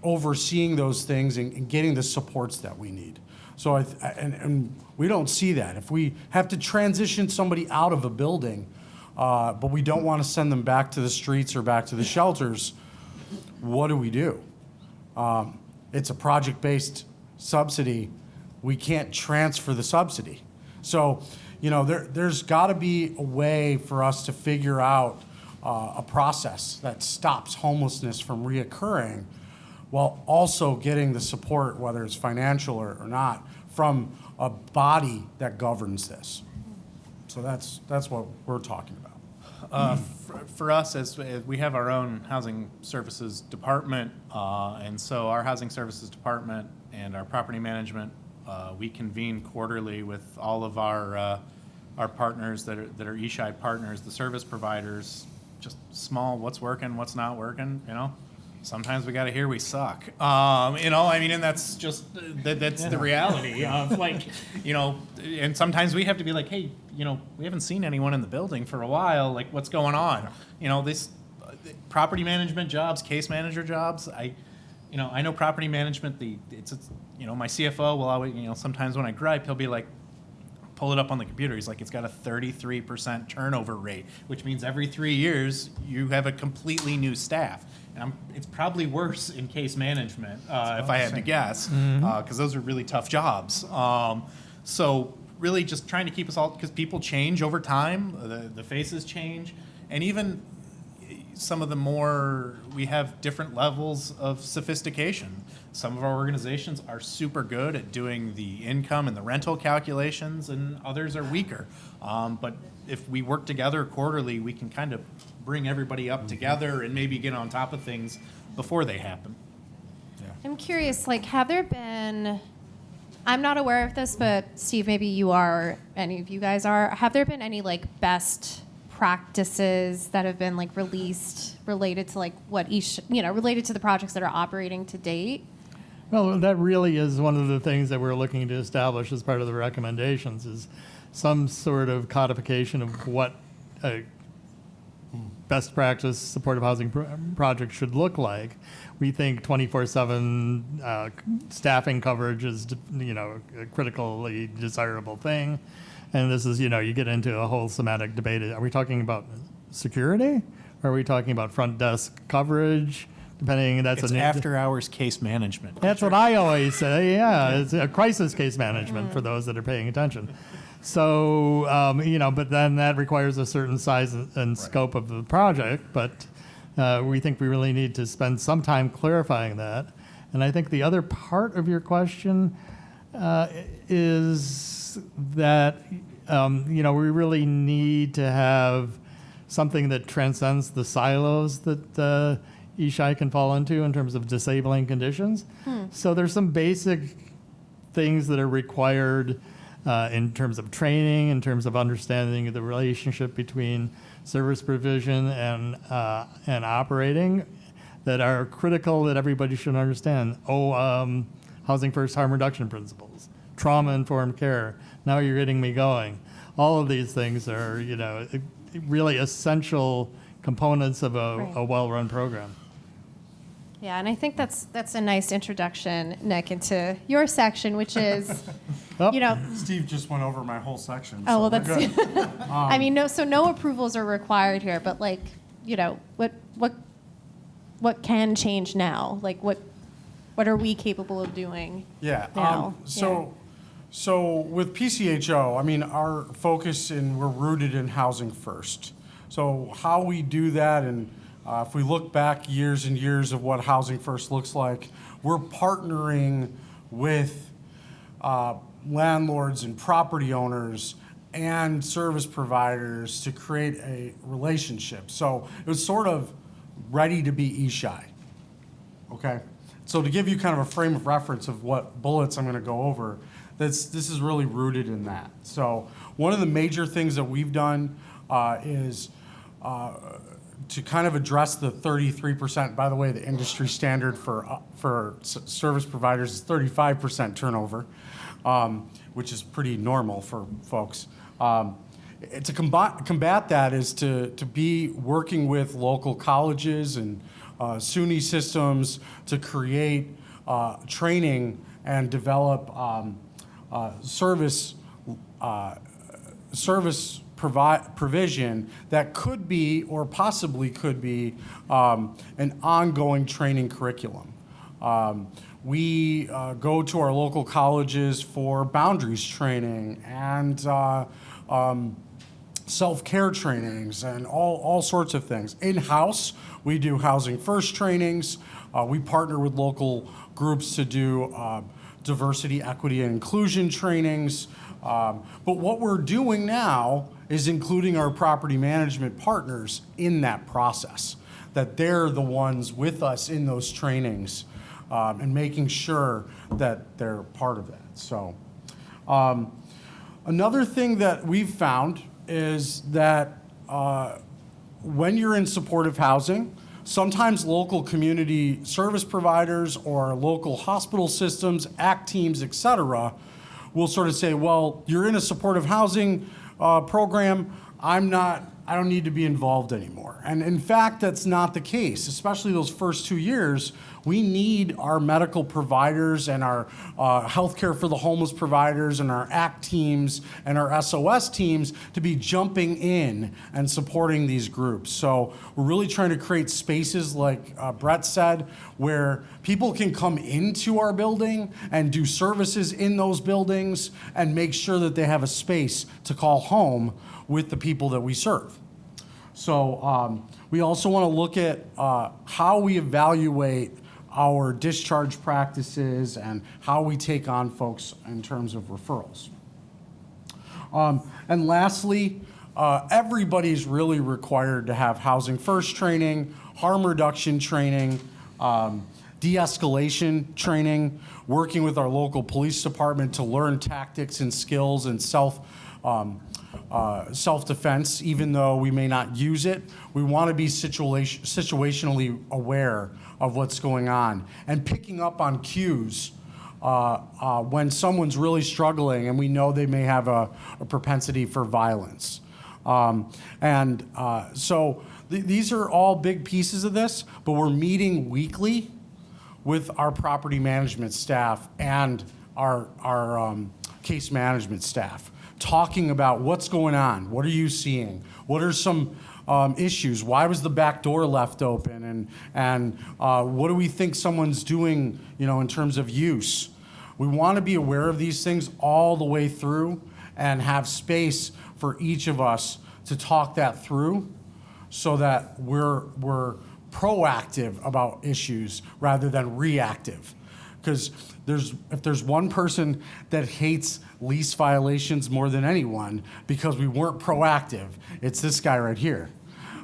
overseeing those things and getting the supports that we need? So, and we don't see that. If we have to transition somebody out of a building, but we don't want to send them back to the streets or back to the shelters, what do? It's a project-based subsidy. We can't transfer the subsidy. So, there's got to be a way for us to figure out a process that stops homelessness from reoccurring, while also getting the support, whether it's financial or not, from a body that governs this. So that's what we're talking about. For us, as we have our own housing services department, and so our housing services department and our property management, we convene quarterly with all of our partners that are ESSHI partners, the service providers, just small, what's working, what's not working, Sometimes we got to hear we suck, and that's just, that's the reality of and sometimes we have to be like, hey, we haven't seen anyone in the building for a while, like what's going on? This property management jobs, case manager jobs, I know property management, my CFO will always, sometimes when I gripe, he'll be like, pull it up on the computer. He's like, it's got a 33% turnover rate, which means every 3 years you have a completely new staff. And it's probably worse in case management, if I had to guess, because those are really tough jobs. So really just trying to keep us all, because people change over time, the faces change, and even some of the more, we have different levels of sophistication. Some of our organizations are super good at doing the income and the rental calculations, and others are weaker. But if we work together quarterly, we can kind of bring everybody up together and maybe get on top of things before they happen. Yeah. I'm curious, have there been, I'm not aware of this, but Steve, maybe you are, or any of you guys are, have there been any best practices that have been released related to what each, related to the projects that are operating to date? Well, that really is one of the things that we're looking to establish as part of the recommendations, is some sort of codification of what a best practice supportive housing project should look like. We think 24/7 staffing coverage is, a critically desirable thing. And this is, you get into a whole semantic debate. Are we talking about security? Or are we talking about front desk coverage? Depending, It's after hours case management. That's what I always say. Yeah, it's a crisis case management for those that are paying attention. So, but then that requires a certain size and scope of the project. But we think we really need to spend some time clarifying that. And I think the other part of your question is that, we really need to have something that transcends the silos that ESSHI can fall into in terms of disabling conditions. So there's some basic things that are required in terms of training, in terms of understanding the relationship between service provision and operating, that are critical that everybody should understand. Housing first, harm reduction principles, trauma-informed care. Now you're getting me going. All of these things are, really essential components of a well-run program. Yeah, and I think that's a nice introduction, Nick, into your section, which is, Steve just went over my whole section. Oh, well, so that's. we're good. I mean, no approvals are required here, but what can change now? Like, what are we capable of doing? Yeah. Now? So with PCHO, I mean, our focus we're rooted in housing first. So how we do that, and if we look back years and years of what housing first looks like, we're partnering with landlords and property owners and service providers to create a relationship. So it was sort of ready to be ESSHI. Okay? So to give you kind of a frame of reference of what bullets I'm going to go over, this is really rooted in that. So one of the major things that we've done is to kind of address the 33%. By the way, the industry standard for service providers is 35% turnover, which is pretty normal for folks. To combat that is to be working with local colleges and SUNY systems to create training and develop service provision that could be or possibly could be an ongoing training curriculum. We go to our local colleges for boundaries training and self-care trainings and all sorts of things. In-house, we do housing first trainings. We partner with local groups to do diversity, equity, and inclusion trainings. But what we're doing now is including our property management partners in that process, that they're the ones with us in those trainings and making sure that they're part of that. So another thing that we've found is that when you're in supportive housing, sometimes local community service providers or local hospital systems, ACT teams, et cetera, will sort of say, well, you're in a supportive housing program, I don't need to be involved anymore. And in fact, that's not the case, especially those first 2 years. We need our medical providers and our healthcare for the homeless providers and our ACT teams and our SOS teams to be jumping in and supporting these groups. So we're really trying to create spaces, like Bret said, where people can come into our building and do services in those buildings and make sure that they have a space to call home with the people that we serve. So we also want to look at how we evaluate our discharge practices and how we take on folks in terms of referrals. And lastly, everybody's really required to have housing first training, harm reduction training, de-escalation training, working with our local police department to learn tactics and skills and self-defense, even though we may not use it. We want to be situationally aware of what's going on and picking up on cues when someone's really struggling and we know they may have a propensity for violence. So these are all big pieces of this, but we're meeting weekly with our property management staff and our case management staff, talking about what's going on, what are you seeing, what are some issues, why was the back door left open, and what do we think someone's doing, in terms of use. We want to be aware of these things all the way through and have space for each of us to talk that through so that we're proactive about issues rather than reactive. Because if there's one person that hates lease violations more than anyone because we weren't proactive, it's this guy right here.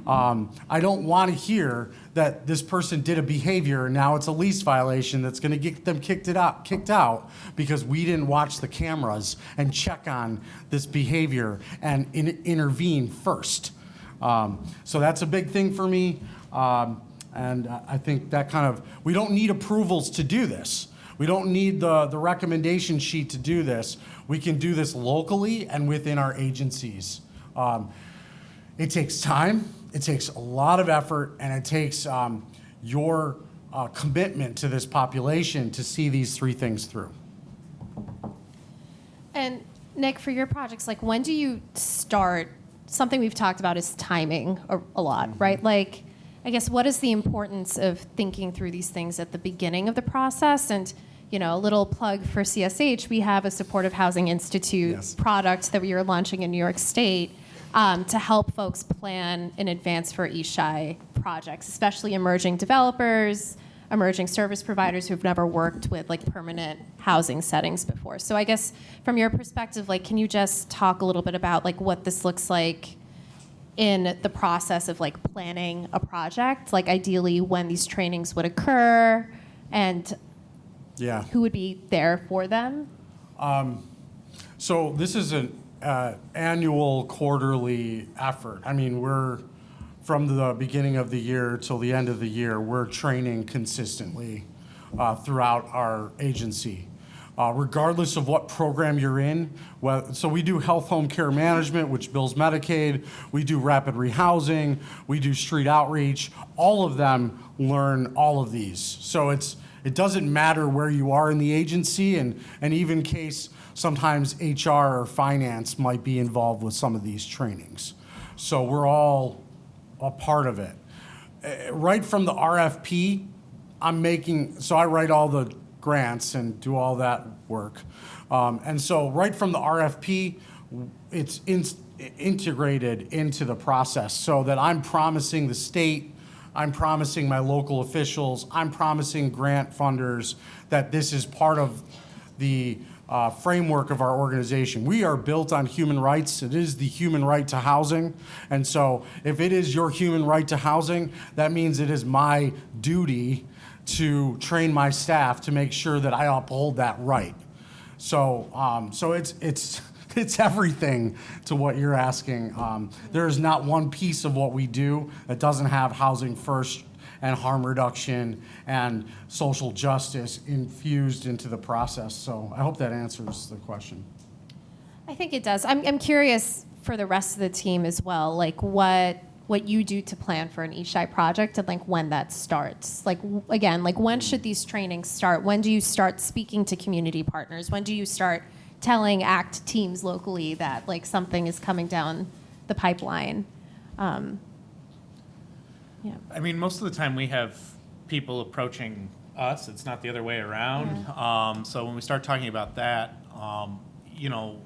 I don't want to hear that this person did a behavior and now it's a lease violation that's going to get them kicked out because we didn't watch the cameras and check on this behavior and intervene first. So that's a big thing for me. And I think that we don't need approvals to do this. We don't need the recommendation sheet to do this. We can do this locally and within our agencies. It takes time, it takes a lot of effort, and it takes your commitment to this population to see these three things through. And Nick, for your projects, like when do you start? Something we've talked about is timing a lot, right? Like, I guess, what is the importance of thinking through these things at the beginning of the process? And, you know, a little plug for CSH, we have a Supportive Housing Institute product that we are launching in New York State to help folks plan in advance for ESSHI projects, especially emerging developers, emerging service providers who've never worked with like permanent housing settings before. So I guess from your perspective, like, can you just talk a little bit about like what this looks like in the process of like planning a project, like ideally when these trainings would occur and who would be there for them? So this is an annual, quarterly effort. I mean, we're from the beginning of the year till the end of the year, we're training consistently throughout our agency. Regardless of what program you're in. So we do health home care management, which bills Medicaid. We do rapid rehousing. We do street outreach. All of them learn all of these. So it doesn't matter where you are in the agency, and even in case sometimes HR or finance might be involved with some of these trainings. So we're all a part of it. Right from the RFP, so I write all the grants and do all that work. And so right from the RFP, it's integrated into the process so that I'm promising the state, I'm promising my local officials, I'm promising grant funders that this is part of the framework of our organization. We are built on human rights. It is the human right to housing. And so if it is your human right to housing, that means it is my duty to train my staff to make sure that I uphold that right. So it's everything to what you're asking. There is not one piece of what we do that doesn't have housing first and harm reduction and social justice infused into the process. So I hope that answers the question. I think it does. I'm curious for the rest of the team as well, like what you do to plan for an ESSHI project and like when that starts. Like, again, like when should these trainings start? When do you start speaking to community partners? When do you start telling ACT teams locally that like something is coming down the pipeline? I mean, most of the time we have people approaching us. It's not the other way around. Yeah. So when we start talking about that, you know,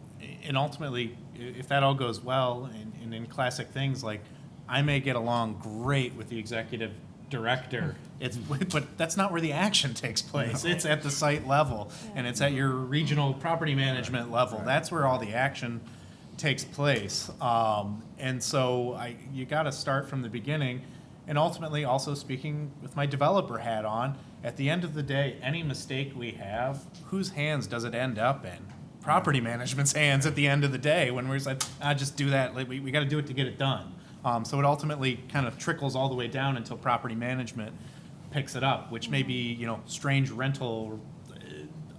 and ultimately, if that all goes well, and in classic things like, I may get along great with the executive director, but that's not where the action takes place. No. It's at the site level, and it's at your regional property management level. Right. That's where all the action takes place. And so you got to start from the beginning, and ultimately also speaking with my developer hat on, at the end of the day, any mistake we have, whose hands does it end up in? Property management's hands at the end of the day when we're like, just do that. Like, we got to do it to get it done. So it ultimately kind of trickles all the way down until property management picks it up, which may be, you know, strange rental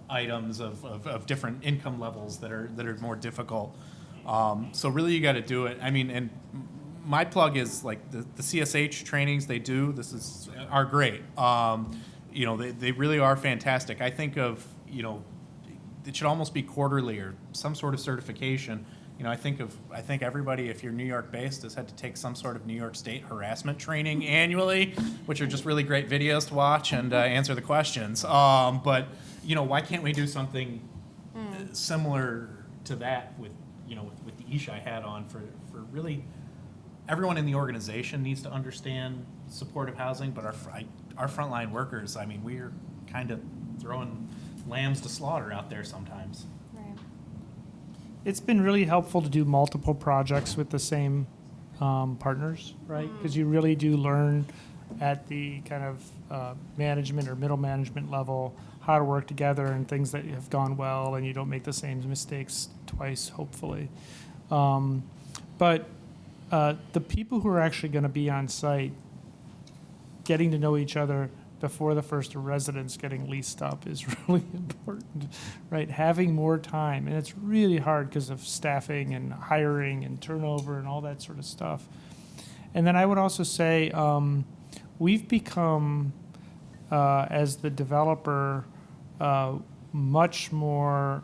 items of different income levels that are more difficult. So really you got to do it. I mean, and my plug is like the CSH trainings they do, are great. You know, they really are fantastic. I think of, you know, it should almost be quarterly or some sort of certification. You know, I think everybody, if you're New York based, has had to take some sort of New York State harassment training annually, which are just really great videos to watch and answer the questions. But you know, why can't we do something similar to that with the ESSHI hat on for really everyone in the organization needs to understand supportive housing, but our frontline workers, I mean, we're kind of throwing lambs to slaughter out there sometimes. It's been really helpful to do multiple projects with the same partners, right? Because you really do learn at the kind of management or middle management level how to work together and things that have gone well, and you don't make the same mistakes twice, hopefully. But the people who are actually going to be on site, getting to know each other before the first residence getting leased up is really important, right? Having more time, and it's really hard because of staffing and hiring and turnover and all that sort of stuff. And then I would also say we've become, as the developer, much more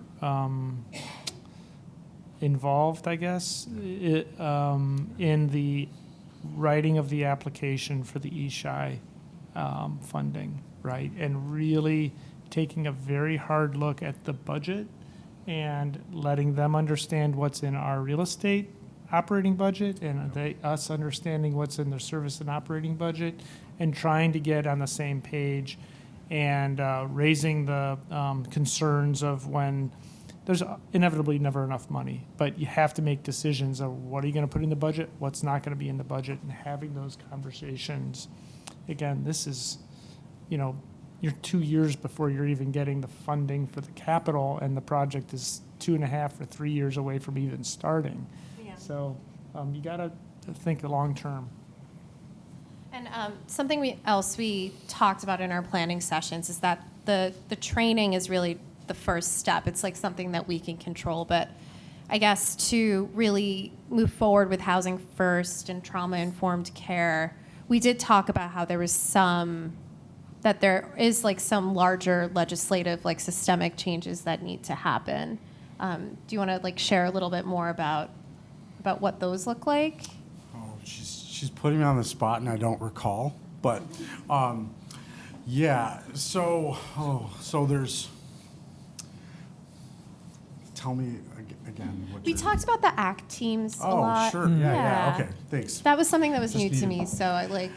involved, I guess, in the writing of the application for the ESSHI funding, right? And really taking a very hard look at the budget and letting them understand what's in our real estate operating budget and us understanding what's in their service and operating budget and trying to get on the same page and raising the concerns of when there's inevitably never enough money, but you have to make decisions of what are you going to put in the budget, what's not going to be in the budget, and having those conversations. Again, this is, you're 2 years before you're even getting the funding for the capital, and the project is 2.5 or 3 years away from even starting. Yeah. So you got to think long term. And something else we talked about in our planning sessions is that the training is really the first step. It's like something that we can control, but I guess to really move forward with housing first and trauma-informed care, we did talk about how there is some larger legislative, like systemic changes that need to happen. Do you want to share a little bit more about what those look like? Oh, she's putting me on the spot, and I don't recall. But yeah, so there's. Tell me again. We talked about the ACT teams a lot. Oh, sure. Yeah. Okay. Thanks. That was something that was new to me, so I'm a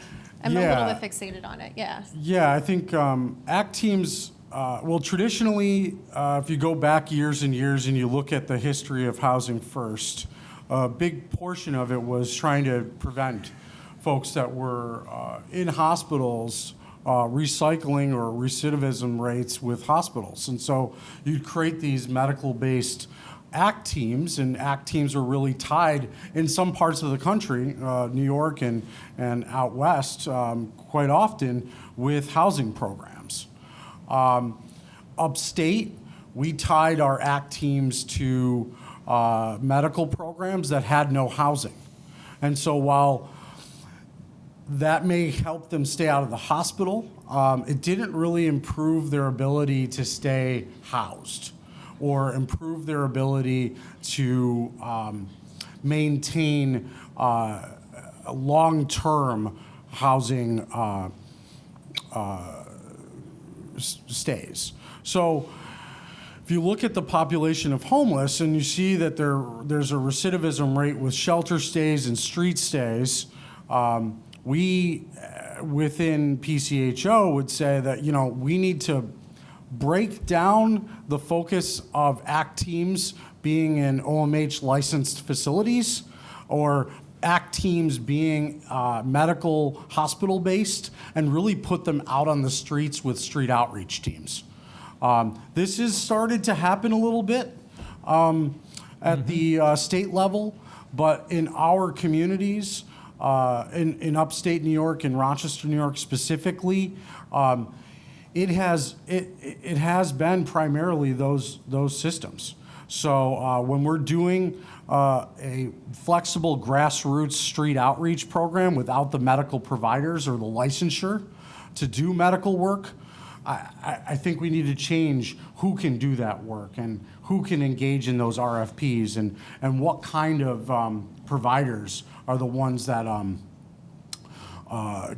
little bit fixated on it. Yeah. Yeah, I think ACT teams. Traditionally, if you go back years and years and you look at the history of Housing First, a big portion of it was trying to prevent folks that were in hospitals recycling or recidivism rates with hospitals. And so you'd create these medical-based ACT teams, and ACT teams are really tied in some parts of the country, New York and out west, quite often with housing programs. Upstate, we tied our ACT teams to medical programs that had no housing. And so while that may help them stay out of the hospital, it didn't really improve their ability to stay housed or improve their ability to maintain long-term housing stays. So if you look at the population of homeless and you see that there's a recidivism rate with shelter stays and street stays, we within PCHO would say that we need to break down the focus of ACT teams being in OMH licensed facilities or ACT teams being medical hospital based and really put them out on the streets with street outreach teams. This has started to happen a little bit at the state level, but in our communities, in upstate New York and Rochester, New York specifically, it has been primarily those systems. So when we're doing a flexible grassroots street outreach program without the medical providers or the licensure to do medical work, I think we need to change who can do that work and who can engage in those RFPs and what kind of providers are the ones that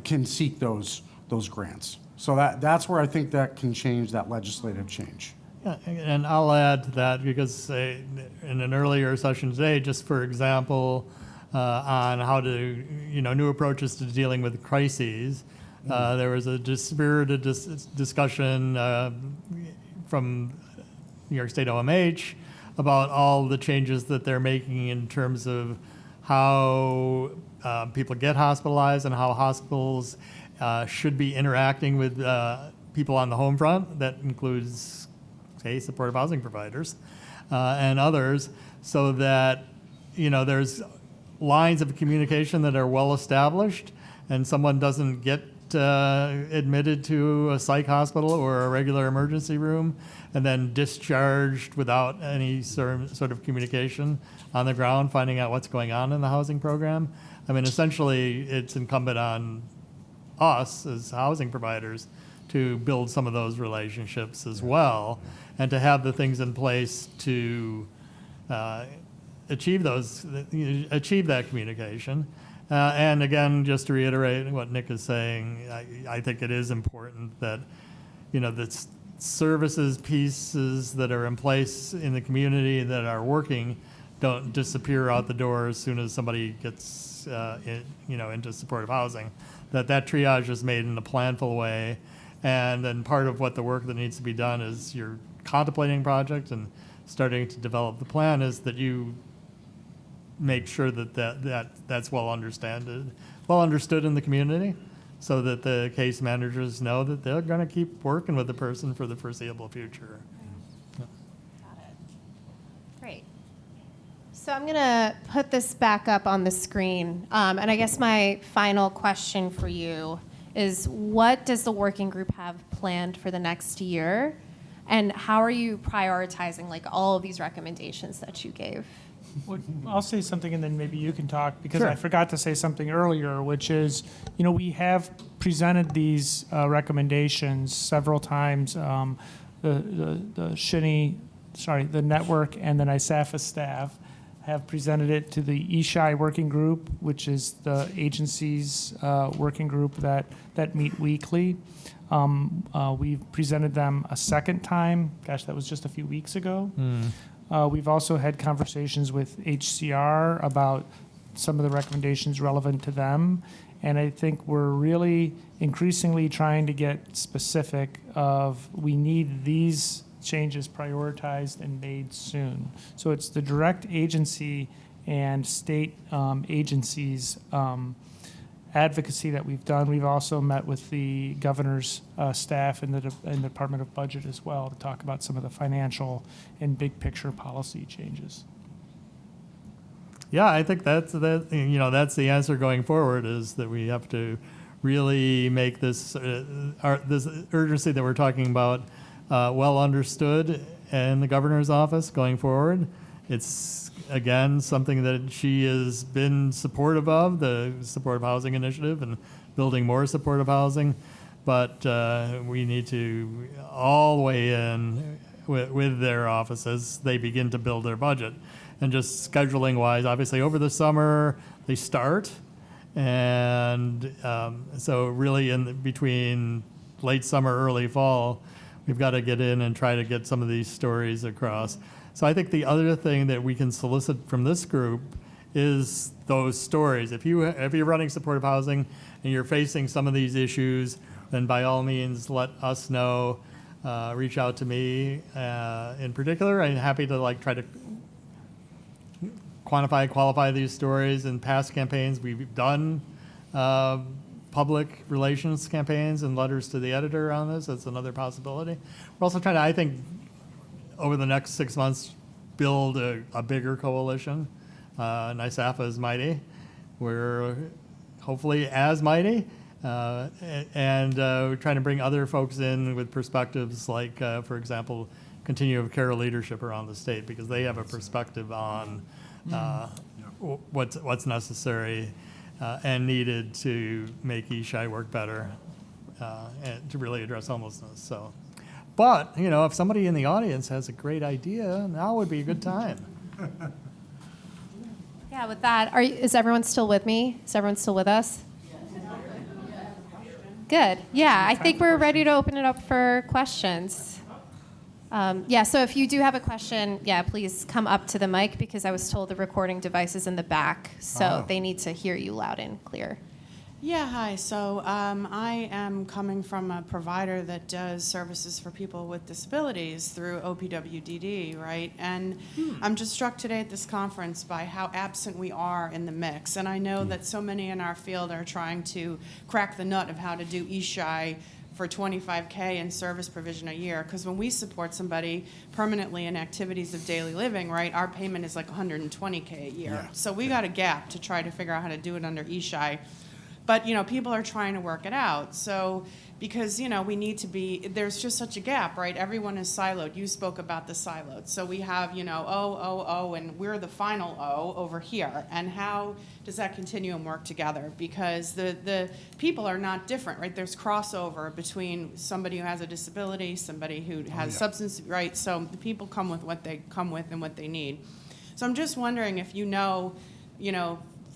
can seek those grants. So that's where I think that can change, that legislative change. Yeah, and I'll add to that because in an earlier session today, just for example, on how to, new approaches to dealing with crises, there was a spirited discussion from New York State OMH about all the changes that they're making in terms of how people get hospitalized and how hospitals should be interacting with people on the home front. That includes, say, supportive housing providers and others, so that, there's lines of communication that are well established, and someone doesn't get admitted to a psych hospital or a regular emergency room and then discharged without any sort of communication on the ground, finding out what's going on in the housing program. I mean, essentially, it's incumbent on us as housing providers to build some of those relationships as well, and to have the things in place to achieve that communication. And again, just to reiterate what Nick is saying, I think it is important that, the services pieces that are in place in the community that are working don't disappear out the door as soon as somebody gets, into supportive housing. That triage is made in a planful way. And then part of what the work that needs to be done is you're contemplating projects and starting to develop the plan is that you make sure that's well understood in the community, so that the case managers know that they're going to keep working with the person for the foreseeable future. Got it. Great. So I'm going to put this back up on the screen. And I guess my final question for you is, what does the working group have planned for the next year? And how are you prioritizing all of these recommendations that you gave? Well, I'll say something and then maybe you can talk, because Sure. I forgot to say something earlier, which is, we have presented these recommendations several times. The network and the NYSAFAH staff have presented it to the ESSHI working group, which is the agency's working group that meet weekly. We've presented them a second time. Gosh, that was just a few weeks ago. We've also had conversations with HCR about some of the recommendations relevant to them. And I think we're really increasingly trying to get specific of, we need these changes prioritized and made soon. So it's the direct agency and state agencies advocacy that we've done. We've also met with the governor's staff in the Department of Budget as well to talk about some of the financial and big picture policy changes. Yeah, I think that's the answer going forward, is that we have to really make this urgency that we're talking about well understood in the governor's office going forward. It's, again, something that she has been supportive of, the supportive housing initiative and building more supportive housing. But we need to all weigh in with their office as they begin to build their budget. And just scheduling wise, obviously over the summer they start. And so really between late summer, early fall, we've got to get in and try to get some of these stories across. So I think the other thing that we can solicit from this group is those stories. If you're running supportive housing and you're facing some of these issues, then by all means let us know. Reach out to me in particular. I'm happy to try to qualify these stories. In past campaigns, we've done public relations campaigns and letters to the editor on this. That's another possibility. We're also trying to, I think, over the next 6 months, build a bigger coalition. NYSAFAH is mighty. We're hopefully as mighty. And we're trying to bring other folks in with perspectives like, for example, continuum of care leadership around the state, because they have a perspective on what's necessary and needed to make ESSHI work better and to really address homelessness. So. But, if somebody in the audience has a great idea, now would be a good time. Yeah, with that, is everyone still with me? Is everyone still with us? Good. Yeah, I think we're ready to open it up for questions. So if you do have a question, please come up to the mic, because I was told the recording device is in the back, so they need to hear you loud and clear. Yeah, hi. So I am coming from a provider that does services for people with disabilities through OPWDD, right? And I'm just struck today at this conference by how absent we are in the mix. And I know that so many in our field are trying to crack the nut of how to do ESSHI for $25K in service provision a year. Because when we support somebody permanently in activities of daily living, right, our payment is like $120K a year. Yeah. So we got a gap to try to figure out how to do it under ESSHI. But, people are trying to work it out. So, because, we need to be, there's just such a gap, right? Everyone is siloed. You spoke about the siloed. So we have, O, and we're the final O over here. And how does that continuum work together? Because the people are not different, right? There's crossover between somebody who has a disability, somebody who has substance, right? So the people come with what they come with and what they need. So I'm just wondering if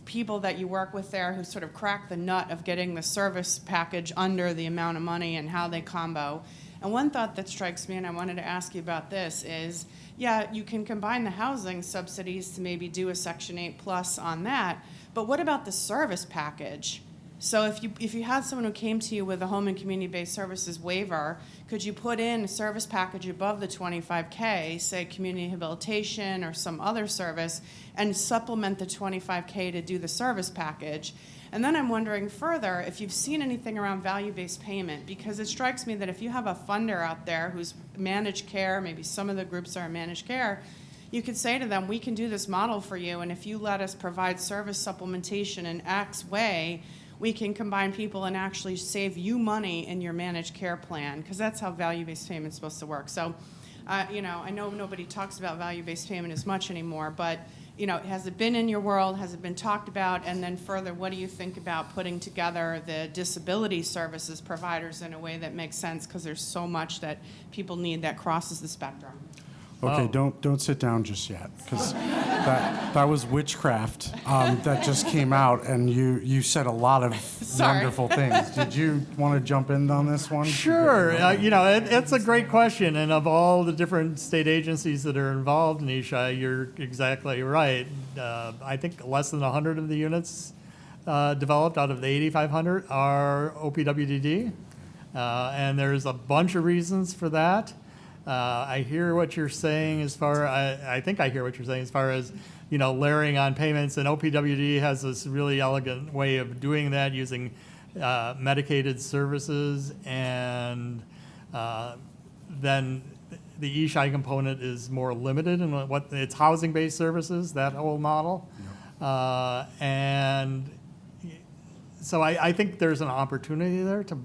people that you work with there who sort of crack the nut of getting the service package under the amount of money and how they combo. And one thought that strikes me, and I wanted to ask you about this, is, you can combine the housing subsidies to maybe do a Section 8 plus on that, but what about the service package? So if you had someone who came to you with a home and community-based services waiver, could you put in a service package above the $25K, say community rehabilitation or some other service, and supplement the $25K to do the service package? And then I'm wondering further if you've seen anything around value-based payment, because it strikes me that if you have a funder out there who's managed care, maybe some of the groups are in managed care, you could say to them, we can do this model for you, and if you let us provide service supplementation in X way, we can combine people and actually save you money in your managed care plan, because that's how value-based payment is supposed to work. So, I know nobody talks about value-based payment as much anymore, but, has it been in your world? Has it been talked about? And then further, what do you think about putting together the disability services providers in a way that makes sense, because there's so much that people need that crosses the spectrum? Okay, don't sit down just yet, because that was witchcraft that just came out, and you said a lot of wonderful things. Did you want to jump in on this one? Sure. It's a great question, and of all the different state agencies that are involved in ESSHI, you're exactly right. I think less than 100 of the units developed out of the 8,500 are OPWDD, and there's a bunch of reasons for that. I hear what you're saying I think I hear what you're saying as far as, layering on payments, and OPWD has this really elegant way of doing that using medicated services, and then the ESSHI component is more limited in what it's housing-based services, that whole model. And so I think there's an opportunity there to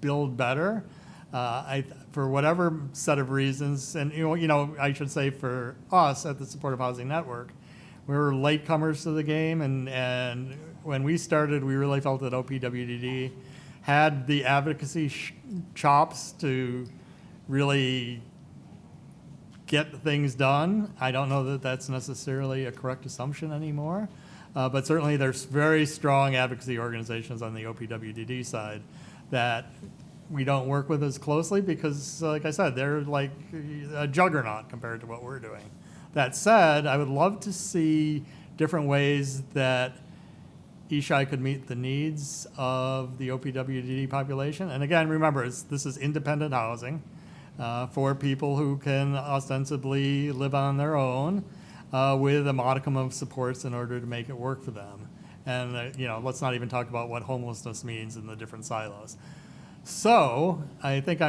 build better. For whatever set of reasons, and I should say for us at the Supportive Housing Network, we were latecomers to the game, and when we started, we really felt that OPWDD had the advocacy chops to really get things done. I don't know that that's necessarily a correct assumption anymore, but certainly there's very strong advocacy organizations on the OPWDD side that we don't work with as closely because, like I said, they're like a juggernaut compared to what we're doing. That said, I would love to see different ways that ESSHI could meet the needs of the OPWDD population. And again, remember, this is independent housing for people who can ostensibly live on their own with a modicum of supports in order to make it work for them. And let's not even talk about what homelessness means in the different silos. So I think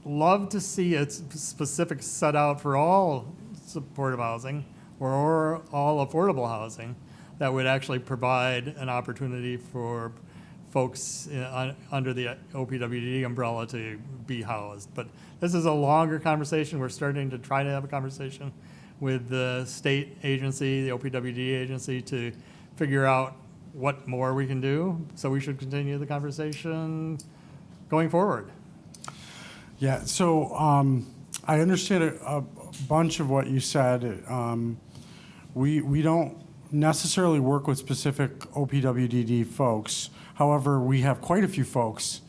love to see a specific set out for all supportive housing or all affordable housing that would actually provide an opportunity for folks under the OPWDD umbrella to be housed. But this is a longer conversation. We're starting to try to have a conversation with the state agency, the OPWDD agency, to figure out what more we can do. So we should continue the conversation going forward. Yeah, so I understand a bunch of what you said. We don't necessarily work with specific OPWDD folks. However, we have quite a few folks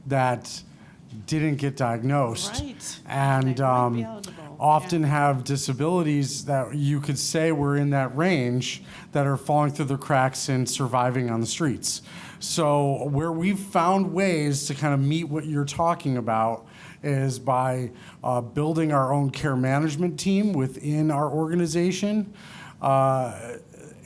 that didn't get diagnosed. Right. And They might be eligible. often have disabilities that you could say were in that range that are falling through the cracks and surviving on the streets. So where we've found ways to kind of meet what you're talking about is by building our own care management team within our organization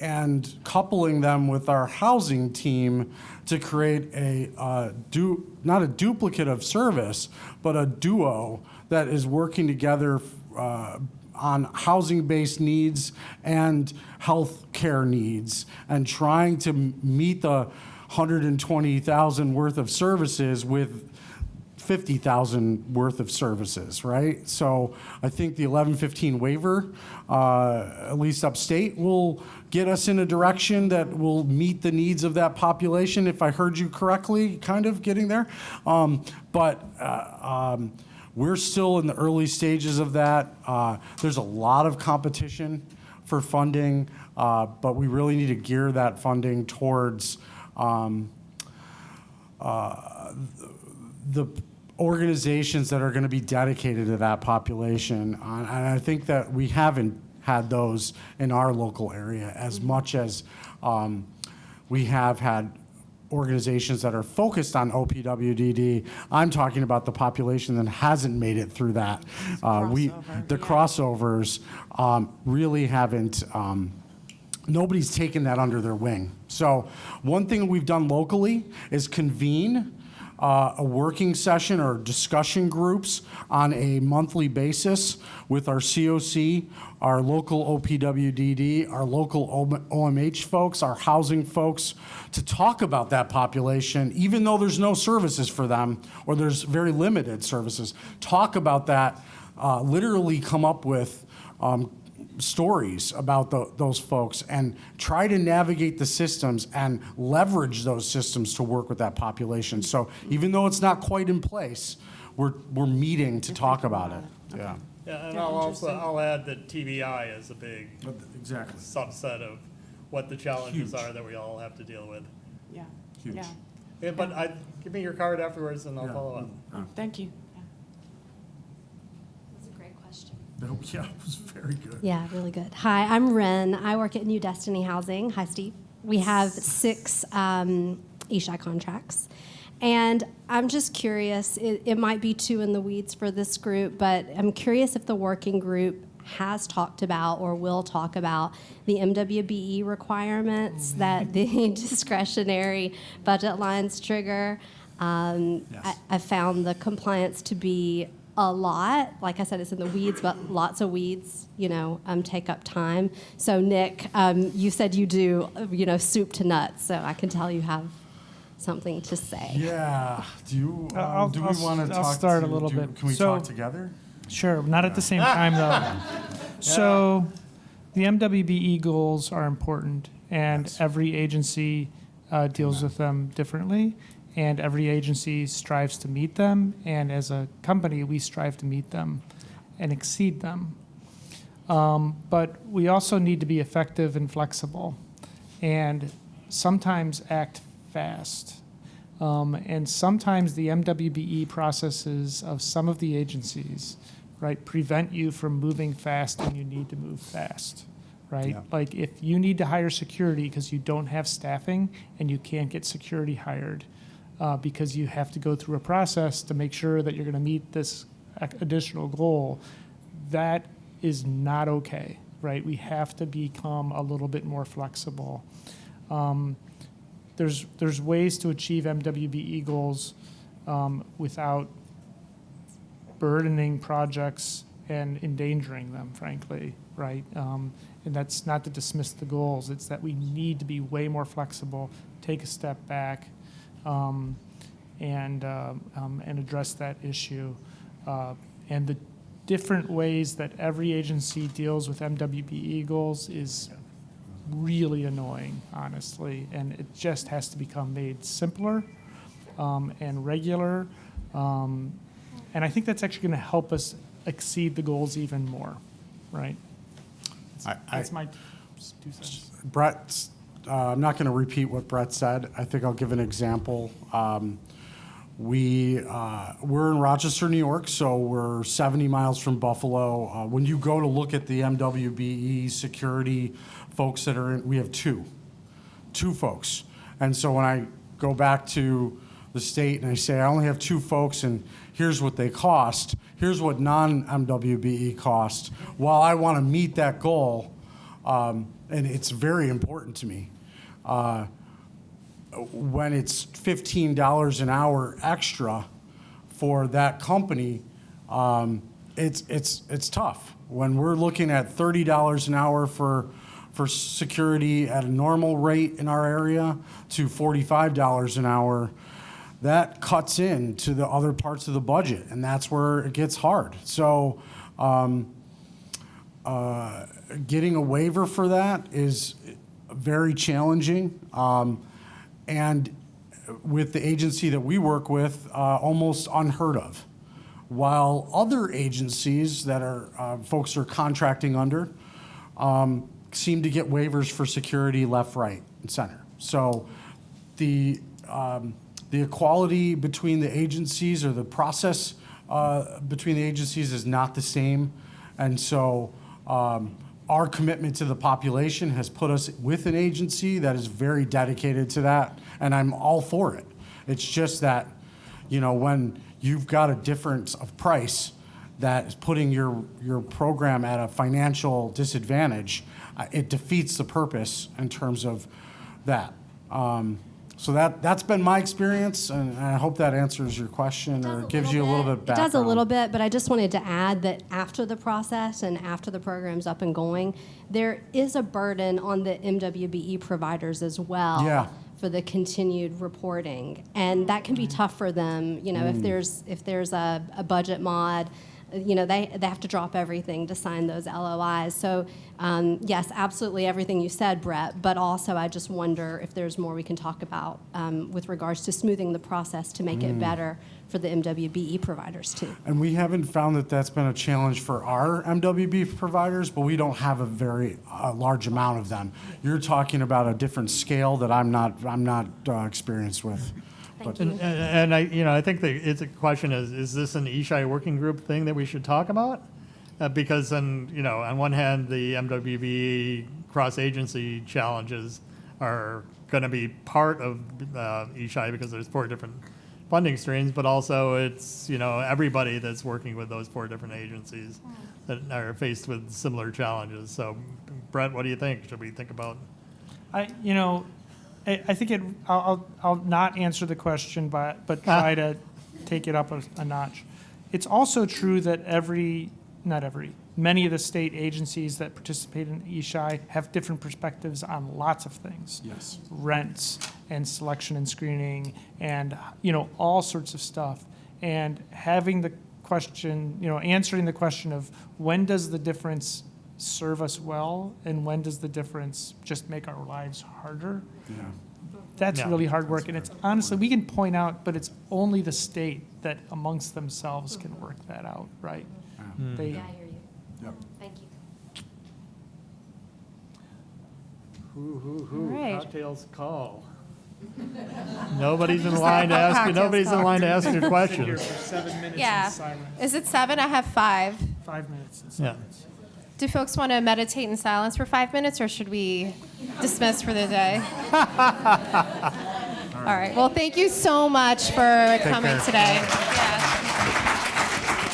and coupling them with our housing team to create not a duplicate of service, but a duo that is working together on housing-based needs and health care needs and trying to meet the 120,000 worth of services with 50,000 worth of services, right? So I think the 1115 waiver, at least upstate, will get us in a direction that will meet the needs of that population, if I heard you correctly, kind of getting there. But we're still in the early stages of that. There's a lot of competition for funding, but we really need to gear that funding towards the organizations that are going to be dedicated to that population. And I think that we haven't had those in our local area as much as we have had organizations that are focused on OPWDD. I'm talking about the population that hasn't made it through that. The crossovers really haven't, nobody's taken that under their wing. So one thing we've done locally is convene a working session or discussion groups on a monthly basis with our COC, our local OPWDD, our local OMH folks, our housing folks, to talk about that population, even though there's no services for them or there's very limited services. Talk about that, literally come up with stories about those folks and try to navigate the systems and leverage those systems to work with that population. So even though it's not quite in place, we're meeting to talk about it. Yeah. Yeah, and I'll add that TBI is a big subset of what the challenges are that we all have to deal with. Yeah. Huge. Yeah. Yeah, but give me your card afterwards and I'll follow up. Thank you. Yeah, it was very good. Yeah, really good. Hi, I'm Ren. I work at New Destiny Housing. Hi, Steve. We have 6 ESSHI contracts. And I'm just curious, it might be too in the weeds for this group, but I'm curious if the working group has talked about or will talk about the MWBE requirements that the discretionary budget lines trigger. Yes. I found the compliance to be a lot. Like I said, it's in the weeds, but lots of weeds, take up time. So Nick, you said you do, soup to nuts. So I can tell you have something to say. Yeah. Do we want to talk? I'll start a little bit. Can we talk together? Sure, not at the same time though. So the MWBE goals are important, and every agency deals with them differently. And every agency strives to meet them, and as a company, we strive to meet them and exceed them. But we also need to be effective and flexible, and sometimes act fast. And sometimes the MWBE processes of some of the agencies, right, prevent you from moving fast when you need to move fast. Right? Yeah. Like if you need to hire security because you don't have staffing and you can't get security hired, because you have to go through a process to make sure that you're going to meet this additional goal, that is not okay, right? We have to become a little bit more flexible. There's ways to achieve MWBE goals without burdening projects and endangering them, frankly, right? And that's not to dismiss the goals. It's that we need to be way more flexible, take a step back, and address that issue. And the different ways that every agency deals with MWBE goals is really annoying, honestly, and it just has to become made simpler and regular. And I think that's actually going to help us exceed the goals even more, right? That's my 2 cents. Bret, I'm not going to repeat what Bret said. I think I'll give an example. We're in Rochester, New York, so we're 70 miles from Buffalo. When you go to look at the MWBE security folks that are in, we have two folks. And so when I go back to the state and I say, I only have two folks and here's what they cost, here's what non-MWBE cost, while I want to meet that goal, and it's very important to me, when it's $15 an hour extra for that company, it's tough. When we're looking at $30 an hour for security at a normal rate in our area to $45 an hour, that cuts into the other parts of the budget, and that's where it gets hard. So getting a waiver for that is very challenging. And with the agency that we work with, almost unheard of. While other agencies that are folks are contracting under seem to get waivers for security left, right, and center. So the equality between the agencies or the process between the agencies is not the same. And so our commitment to the population has put us with an agency that is very dedicated to that, and I'm all for it. It's just that, when you've got a difference of price that is putting your program at a financial disadvantage, it defeats the purpose in terms of that. So that's been my experience, and I hope that answers your question or gives you a little bit of background. It does a little bit, but I just wanted to add that after the process and after the program's up and going, there is a burden on the MWBE providers as well. Yeah. For the continued reporting, and that can be tough for them. If there's a budget mod, they have to drop everything to sign those LOIs. So yes, absolutely everything you said, Bret. But also, I just wonder if there's more we can talk about with regards to smoothing the process to make it better for the MWBE providers too. And we haven't found that that's been a challenge for our MWB providers, but we don't have a very large amount of them. You're talking about a different scale that I'm not experienced with. And I think it's a question is this an ESSHI working group thing that we should talk about? Because on one hand, the MWBE cross-agency challenges are going to be part of ESSHI because there's 4 different funding streams, but also it's everybody that's working with those 4 different agencies that are faced with similar challenges. So, Bret, what do you think? Should we think about? I think I'll not answer the question, but try to take it up a notch. It's also true that many of the state agencies that participate in ESSHI have different perspectives on lots of things. Yes. Rents and selection and screening and, all sorts of stuff. And having the question, answering the question of when does the difference serve us well and when does the difference just make our lives harder? Yeah. That's really hard work. And it's honestly, we can point out, but it's only the state that amongst themselves can work that out, right? I hear you. Yep. Thank you. All right. Cocktails call. Nobody's in line to ask you. Nobody's in line to ask your Here questions. for 7 minutes Yeah. in silence. Is it 7? I have 5. 5 minutes in Yeah. silence. Do folks want to meditate in silence for 5 minutes, or should we dismiss for the day? All right. Well, thank you so much for coming care. today. Yeah.